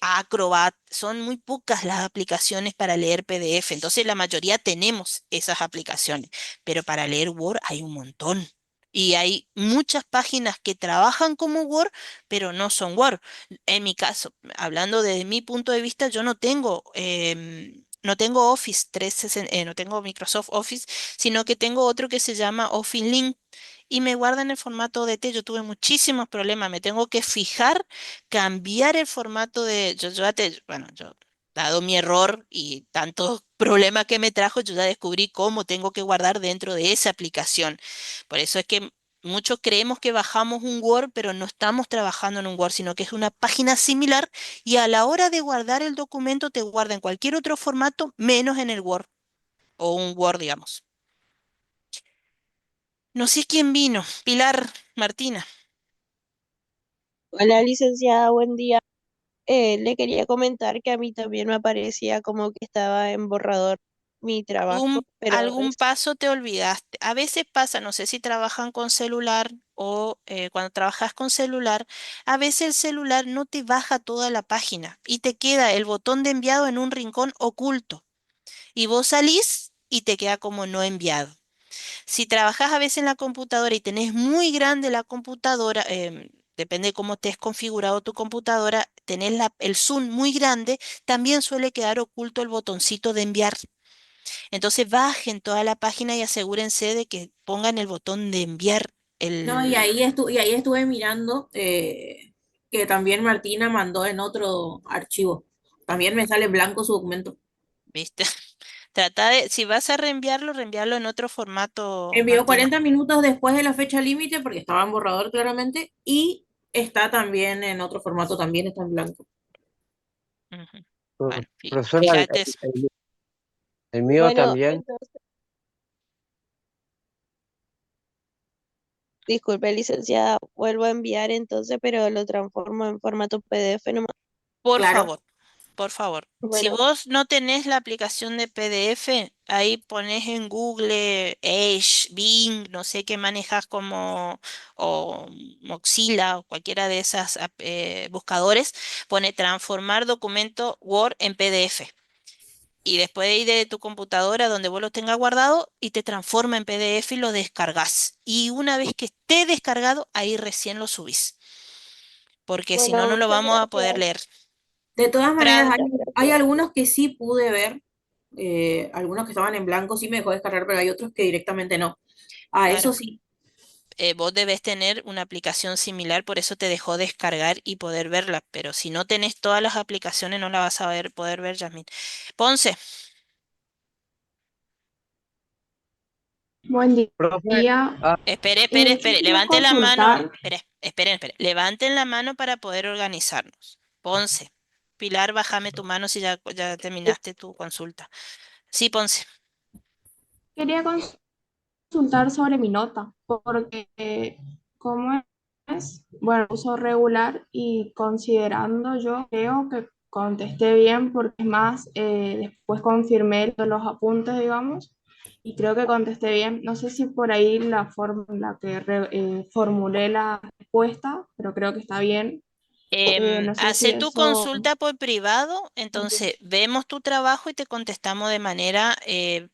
[SPEAKER 1] Acrobat, son muy pocas las aplicaciones para leer PDF, entonces la mayoría tenemos esas aplicaciones, pero para leer Word hay un montón. Y hay muchas páginas que trabajan como Word, pero no son Word. En mi caso, hablando desde mi punto de vista, yo no tengo Office 360, no tengo Microsoft Office, sino que tengo otro que se llama Office Link y me guarda en el formato ODT. Yo tuve muchísimos problemas, me tengo que fijar, cambiar el formato bueno, dado mi error y tantos problemas que me trajo, yo ya descubrí cómo tengo que guardar dentro de esa aplicación. Por eso es que muchos creemos que bajamos un Word, pero no estamos trabajando en un Word, sino que es una página similar y a la hora de guardar el documento te guarda en cualquier otro formato menos en el Word o un Word, digamos. No sé quién vino. Pilar, Martina.
[SPEAKER 10] Hola, licenciada, buen día. Le quería comentar que a mí también me aparecía como que estaba en borrador mi trabajo, pero
[SPEAKER 1] Algún paso te olvidaste. A veces pasa, no sé si trabajan con celular o cuando trabajas con celular, a veces el celular no te baja toda la página y te queda el botón de enviado en un rincón oculto y vos salís y te queda como no enviado. Si trabajas a veces en la computadora y tenés muy grande la computadora, depende de cómo te has configurado tu computadora, tenés el zoom muy grande, también suele quedar oculto el botoncito de enviar. Entonces bajen toda la página y asegúrense de que pongan el botón de enviar
[SPEAKER 8] No, y ahí estuve mirando que también Martina mandó en otro archivo. También me sale blanco su documento.
[SPEAKER 1] ¿viste? Si vas a reenviarlo, reenviarlo en otro formato,
[SPEAKER 8] Envió
[SPEAKER 1] Martina.
[SPEAKER 8] 40 minutos después de la fecha límite porque estaba en borrador claramente y está también en otro formato, también está en blanco.
[SPEAKER 1] Ujú.
[SPEAKER 4] Mm,
[SPEAKER 1] Bueno,
[SPEAKER 4] Profesora,
[SPEAKER 1] fíjate eso.
[SPEAKER 4] el mío
[SPEAKER 10] bueno,
[SPEAKER 4] también.
[SPEAKER 10] entonces, disculpe, licenciada, vuelvo a enviar entonces, pero lo transformo en formato PDF nomás.
[SPEAKER 1] Por
[SPEAKER 8] Claro.
[SPEAKER 1] favor. Por favor, si
[SPEAKER 10] Bueno,
[SPEAKER 1] vos no tenés la aplicación de PDF, ahí pones en Google, Edge, Bing, no sé qué manejas o Mozilla o cualquiera de esas buscadores, pone transformar documento Word en PDF. y después de ir de tu computadora donde vos lo tengas guardado y te transforma en PDF y lo descargas. Y una vez que esté descargado, ahí recién lo subís, porque si no,
[SPEAKER 3] Bueno,
[SPEAKER 1] no lo
[SPEAKER 3] muchas
[SPEAKER 1] vamos a poder
[SPEAKER 3] gracias.
[SPEAKER 1] leer.
[SPEAKER 8] De todas maneras,
[SPEAKER 1] Prado,
[SPEAKER 3] Muchas
[SPEAKER 8] hay
[SPEAKER 3] gracias.
[SPEAKER 8] algunos que sí pude ver, algunos que estaban en blanco sí me dejó descargar, pero hay otros que directamente no. Ah,
[SPEAKER 1] claro,
[SPEAKER 8] eso sí.
[SPEAKER 1] vos debes tener una aplicación similar, por eso te dejó descargar y poder verla, pero si no tenés todas las aplicaciones no la vas a poder ver, Yasmin. Ponce,
[SPEAKER 11] Buen
[SPEAKER 4] Profe,
[SPEAKER 11] día.
[SPEAKER 4] ah,
[SPEAKER 11] Yo
[SPEAKER 1] espere,
[SPEAKER 11] quería
[SPEAKER 1] levanten la mano,
[SPEAKER 11] consultar.
[SPEAKER 1] esperen, levanten la mano para poder organizarnos. Ponce, Pilar, bájame tu mano si ya terminaste tu consulta. Sí, Ponce.
[SPEAKER 11] Quería consultar sobre mi nota, porque ¿cómo es? Bueno, uso regular y considerando yo creo que contesté bien, porque es más, después confirmé los apuntes, digamos, y creo que contesté bien. No sé si por ahí la forma en la que formulé la respuesta, pero creo que está bien. No sé si
[SPEAKER 1] Hace tu
[SPEAKER 11] eso...
[SPEAKER 1] consulta por privado, entonces vemos tu trabajo y te contestamos de manera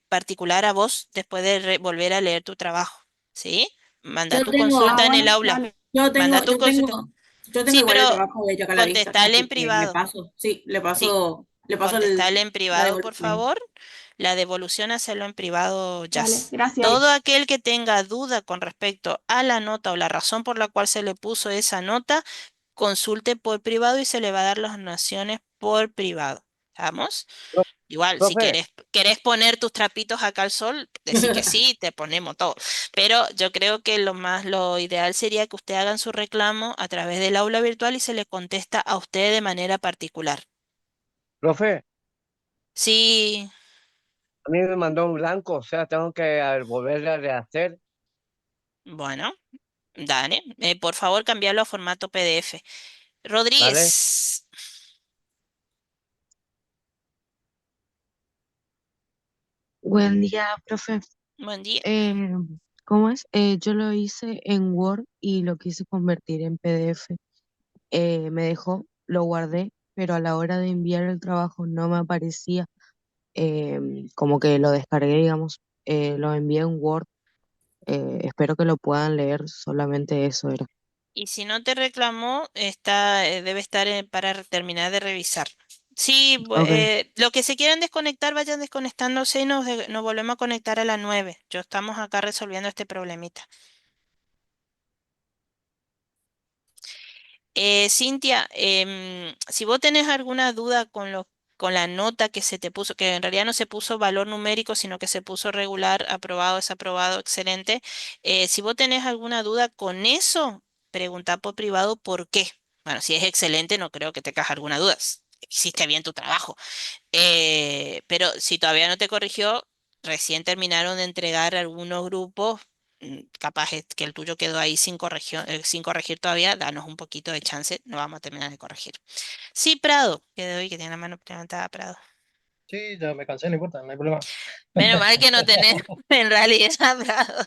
[SPEAKER 1] particular a vos después de volver a leer tu trabajo, ¿sí? Manda
[SPEAKER 8] Yo
[SPEAKER 1] tu
[SPEAKER 8] tengo,
[SPEAKER 1] consulta en el
[SPEAKER 11] bueno,
[SPEAKER 1] aula,
[SPEAKER 11] dale.
[SPEAKER 8] yo
[SPEAKER 1] manda
[SPEAKER 8] tengo,
[SPEAKER 1] tu
[SPEAKER 8] yo
[SPEAKER 1] consulta.
[SPEAKER 8] tengo, yo tengo
[SPEAKER 1] Sí,
[SPEAKER 8] igual el
[SPEAKER 1] pero
[SPEAKER 8] trabajo de ella acá a la vista,
[SPEAKER 1] contestale en
[SPEAKER 8] así que le
[SPEAKER 1] privado,
[SPEAKER 8] paso, sí,
[SPEAKER 1] sí,
[SPEAKER 8] le paso
[SPEAKER 1] contestale en
[SPEAKER 8] la
[SPEAKER 1] privado, por
[SPEAKER 8] devolución.
[SPEAKER 1] favor. La devolución, hacerlo en privado,
[SPEAKER 11] Dale,
[SPEAKER 1] Jazz.
[SPEAKER 11] gracias.
[SPEAKER 1] Todo aquel que tenga duda con respecto a la nota o la razón por la cual se le puso esa nota, consulte por privado y se le va a dar las nociones por privado. ¿Vamos?
[SPEAKER 4] pro-
[SPEAKER 1] Igual, si
[SPEAKER 4] profe,
[SPEAKER 1] querés poner tus trapitos acá al sol, decir que sí, te ponemos todo. Pero yo creo que lo ideal sería que usted hagan su reclamo a través del aula virtual y se le contesta a usted de manera particular.
[SPEAKER 4] profe,
[SPEAKER 1] Sí,
[SPEAKER 4] a mí me mandó un blanco, o sea, tengo que volverle a rehacer,
[SPEAKER 1] bueno, dale. Por favor, cambiarlo a formato PDF.
[SPEAKER 4] ¿vale?
[SPEAKER 1] Rodríguez,
[SPEAKER 12] Buen día, profe.
[SPEAKER 1] buen día.
[SPEAKER 12] Eh, ¿Cómo es? Yo lo hice en Word y lo quise convertir en PDF. Me dejó, lo guardé, pero a la hora de enviar el trabajo no me aparecía, como que lo descargué, digamos. Lo envié en Word. Espero que lo puedan leer, solamente eso era.
[SPEAKER 1] Y si no te reclamó, debe estar para terminar de revisar. Sí,
[SPEAKER 12] Ok.
[SPEAKER 1] lo que se quieran desconectar, vayan desconectándose y nos volvemos a conectar a las 9. Yo estamos acá resolviendo este problemita. Cintia, si vos tenés alguna duda con la nota que se te puso, que en realidad no se puso valor numérico, sino que se puso regular, aprobado, desaprobado, excelente. Si vos tenés alguna duda con eso, pregunta por privado por qué. Bueno, si es excelente, no creo que tengas alguna duda. Hiciste bien tu trabajo. Pero si todavía no te corrigió, recién terminaron de entregar algunos grupos, capaz es que el tuyo quedó ahí sin corregir todavía, danos un poquito de chance, no vamos a terminar de corregir. Sí, Prado, que de hoy que tiene la mano levantada, Prado.
[SPEAKER 13] Sí, ya me cansé, no importa, no hay problema.
[SPEAKER 1] Menos mal que no tenés en realidad Prado.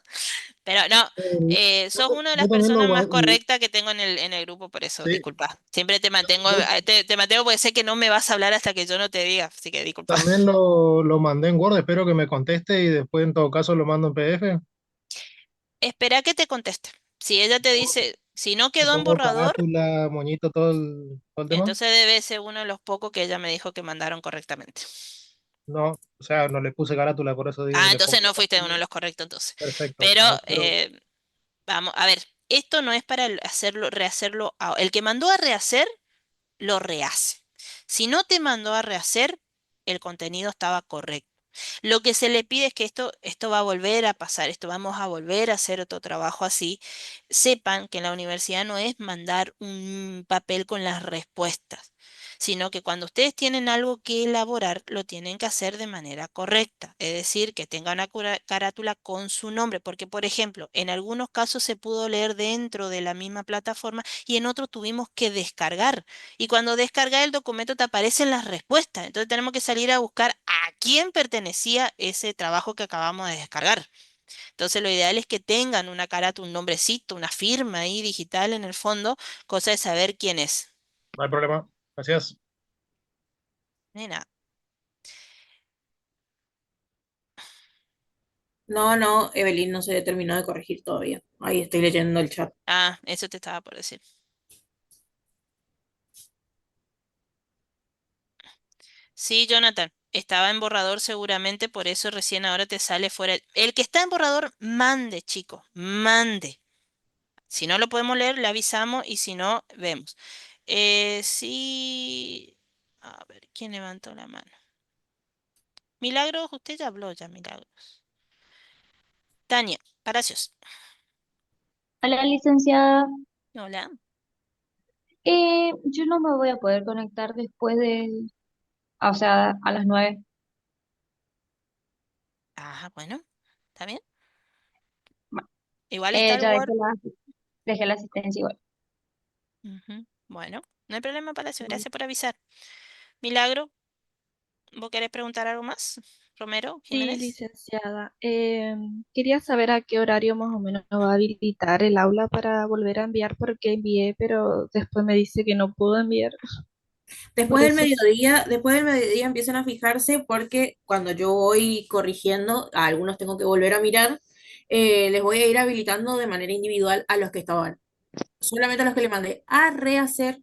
[SPEAKER 1] Pero no, sos una de las
[SPEAKER 13] Yo también
[SPEAKER 1] personas más correctas que tengo en el grupo, por eso,
[SPEAKER 13] sí,
[SPEAKER 1] disculpa. Siempre te mantengo,
[SPEAKER 13] yo
[SPEAKER 1] te mantengo porque sé que no me vas a hablar hasta que yo no te diga, así que disculpa.
[SPEAKER 13] también lo mandé en Word, espero que me conteste y después en todo caso lo mando en PDF.
[SPEAKER 1] Espera que te conteste. Si ella te dice, si no
[SPEAKER 13] Le
[SPEAKER 1] quedó en
[SPEAKER 13] pongo
[SPEAKER 1] borrador,
[SPEAKER 13] carátula, moñito, todo el tema.
[SPEAKER 1] entonces debe ser uno de los pocos que ella me dijo que mandaron correctamente.
[SPEAKER 13] No, o sea, no le puse carátula, por eso digo
[SPEAKER 1] Ah,
[SPEAKER 13] que le
[SPEAKER 1] entonces
[SPEAKER 13] pongo
[SPEAKER 1] no fuiste uno
[SPEAKER 13] carátula.
[SPEAKER 1] de los correctos entonces.
[SPEAKER 13] Perfecto,
[SPEAKER 1] Pero
[SPEAKER 13] espero.
[SPEAKER 1] vamos, a ver, esto no es para hacerlo, rehacerlo. El que mandó a rehacer, lo rehace. Si no te mandó a rehacer, el contenido estaba correcto. Lo que se le pide es que esto va a volver a pasar, esto vamos a volver a hacer otro trabajo así. Sepan que en la universidad no es mandar un papel con las respuestas, sino que cuando ustedes tienen algo que elaborar, lo tienen que hacer de manera correcta, es decir, que tenga una carátula con su nombre, porque por ejemplo, en algunos casos se pudo leer dentro de la misma plataforma y en otros tuvimos que descargar. Y cuando descargas el documento te aparecen las respuestas. Entonces tenemos que salir a buscar a quién pertenecía ese trabajo que acabamos de descargar. Entonces lo ideal es que tengan una carátula, un nombrecito, una firma ahí digital en el fondo, cosa de saber quién es.
[SPEAKER 13] No hay problema. Gracias.
[SPEAKER 1] Nena.
[SPEAKER 8] No, no, Evelyn no se terminó de corregir todavía. Ahí estoy leyendo el chat.
[SPEAKER 1] Ah, eso te estaba por decir. Sí, Jonathan, estaba en borrador seguramente, por eso recién ahora te sale fuera. El que está en borrador, mande, chicos, mande. Si no lo podemos leer, le avisamos y si no, vemos. Sí. A ver, ¿quién levantó la mano? Milagros, usted ya habló ya, Milagros. Tania, Palacios.
[SPEAKER 14] Hola, licenciada.
[SPEAKER 1] Hola.
[SPEAKER 14] Yo no me voy a poder conectar después o sea, a las 9.
[SPEAKER 1] Ah, bueno, está bien.
[SPEAKER 14] Bueno,
[SPEAKER 1] Igual está el
[SPEAKER 14] ya
[SPEAKER 1] Word.
[SPEAKER 14] dejé la asistencia igual.
[SPEAKER 1] Ujú. Bueno, no hay problema, Palacio. Gracias por avisar. Milagro, ¿vos querés preguntar algo más? Romero,
[SPEAKER 2] Sí,
[SPEAKER 1] Jiménez.
[SPEAKER 2] licenciada. Quería saber a qué horario más o menos va a habilitar el aula para volver a enviar, porque envié, pero después me dice que no puedo enviar. Por eso,
[SPEAKER 8] Después del mediodía empiezan a fijarse porque cuando yo voy corrigiendo, a algunos tengo que volver a mirar, les voy a ir habilitando de manera individual a los que estaban. Solamente a los que le mandé a rehacer,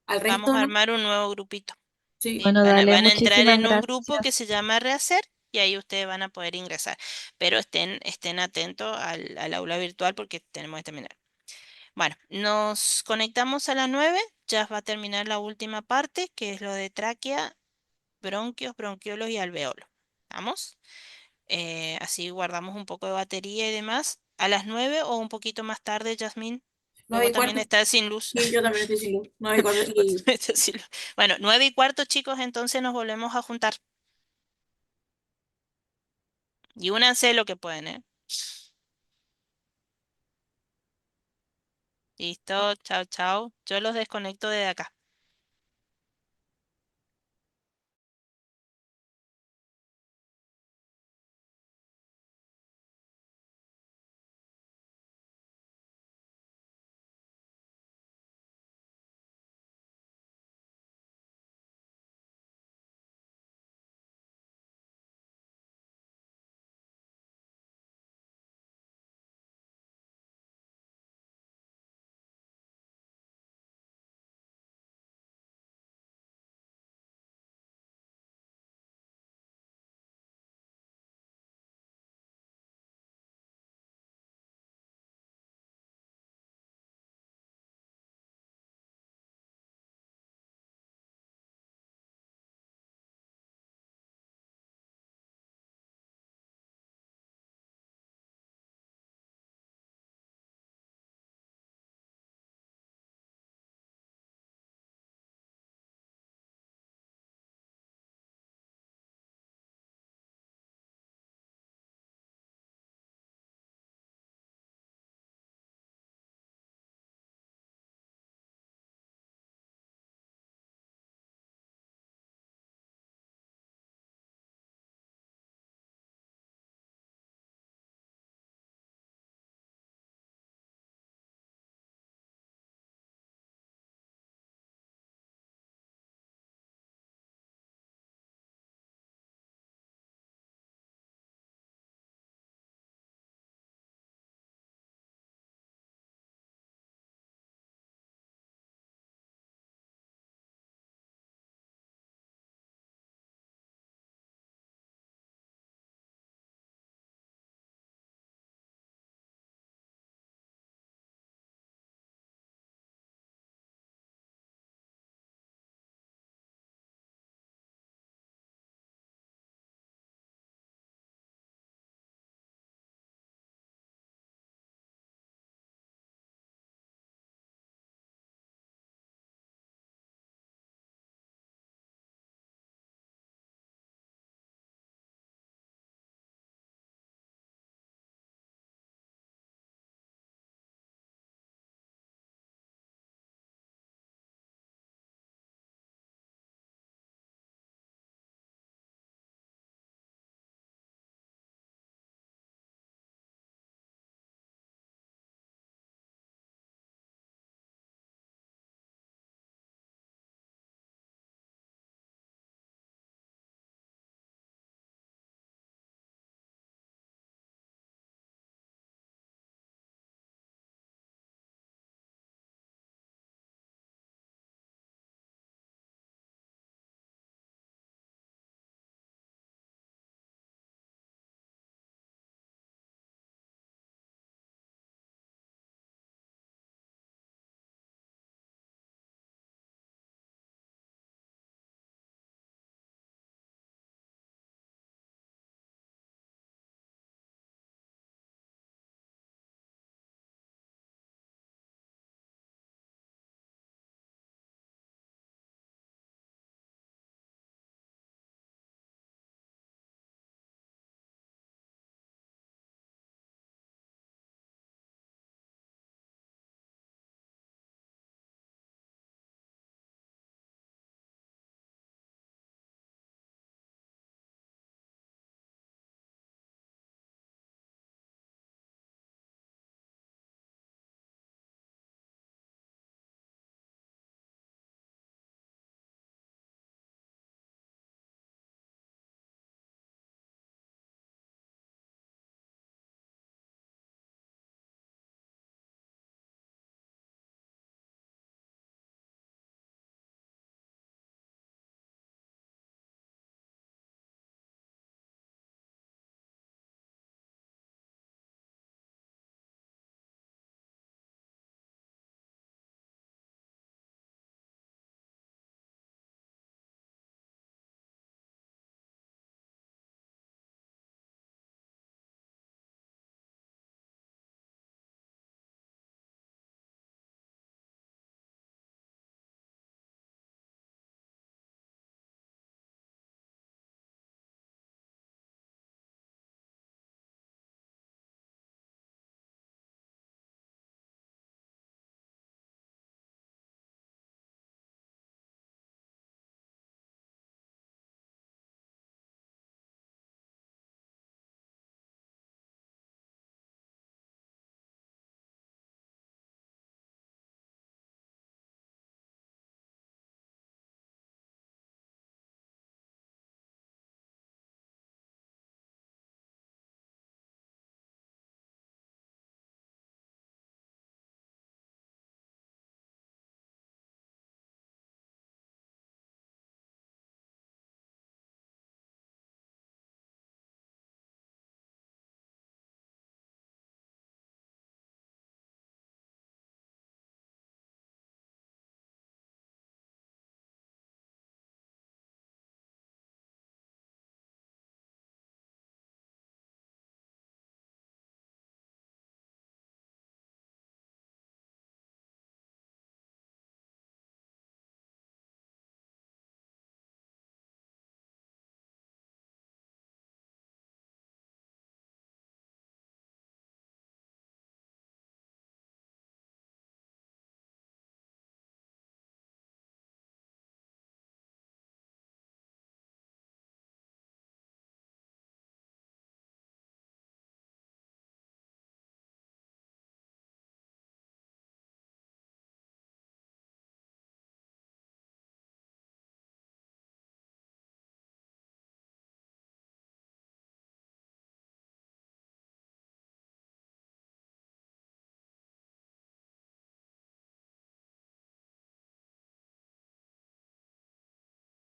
[SPEAKER 8] al
[SPEAKER 1] Vamos
[SPEAKER 8] resto
[SPEAKER 1] a
[SPEAKER 8] no.
[SPEAKER 1] armar un nuevo grupito.
[SPEAKER 8] Sí.
[SPEAKER 1] ¿Sí?
[SPEAKER 2] bueno, dale,
[SPEAKER 1] Van a entrar
[SPEAKER 2] muchísimas
[SPEAKER 1] en un grupo que
[SPEAKER 2] gracias.
[SPEAKER 1] se llama Rehacer y ahí ustedes van a poder ingresar. Pero estén atentos al aula virtual porque tenemos que terminar. Bueno, nos conectamos a las 9. Ya va a terminar la última parte, que es lo de tráquea, bronquios, bronquiolos y alveolos. ¿Vamos? Así guardamos un poco de batería y demás. A las 9 o un poquito más tarde, Yasmín, que
[SPEAKER 8] Nueve
[SPEAKER 1] vos
[SPEAKER 8] y
[SPEAKER 1] también
[SPEAKER 8] cuarto.
[SPEAKER 1] estás sin luz.
[SPEAKER 8] Sí, yo también estoy sin luz. 9:15.
[SPEAKER 1] Vos también estás sin luz. Bueno, 9:15, chicos, entonces nos volvemos a juntar. Y únanse lo que pueden, ¿eh? Listo, chao, chao. Yo los desconecto desde acá.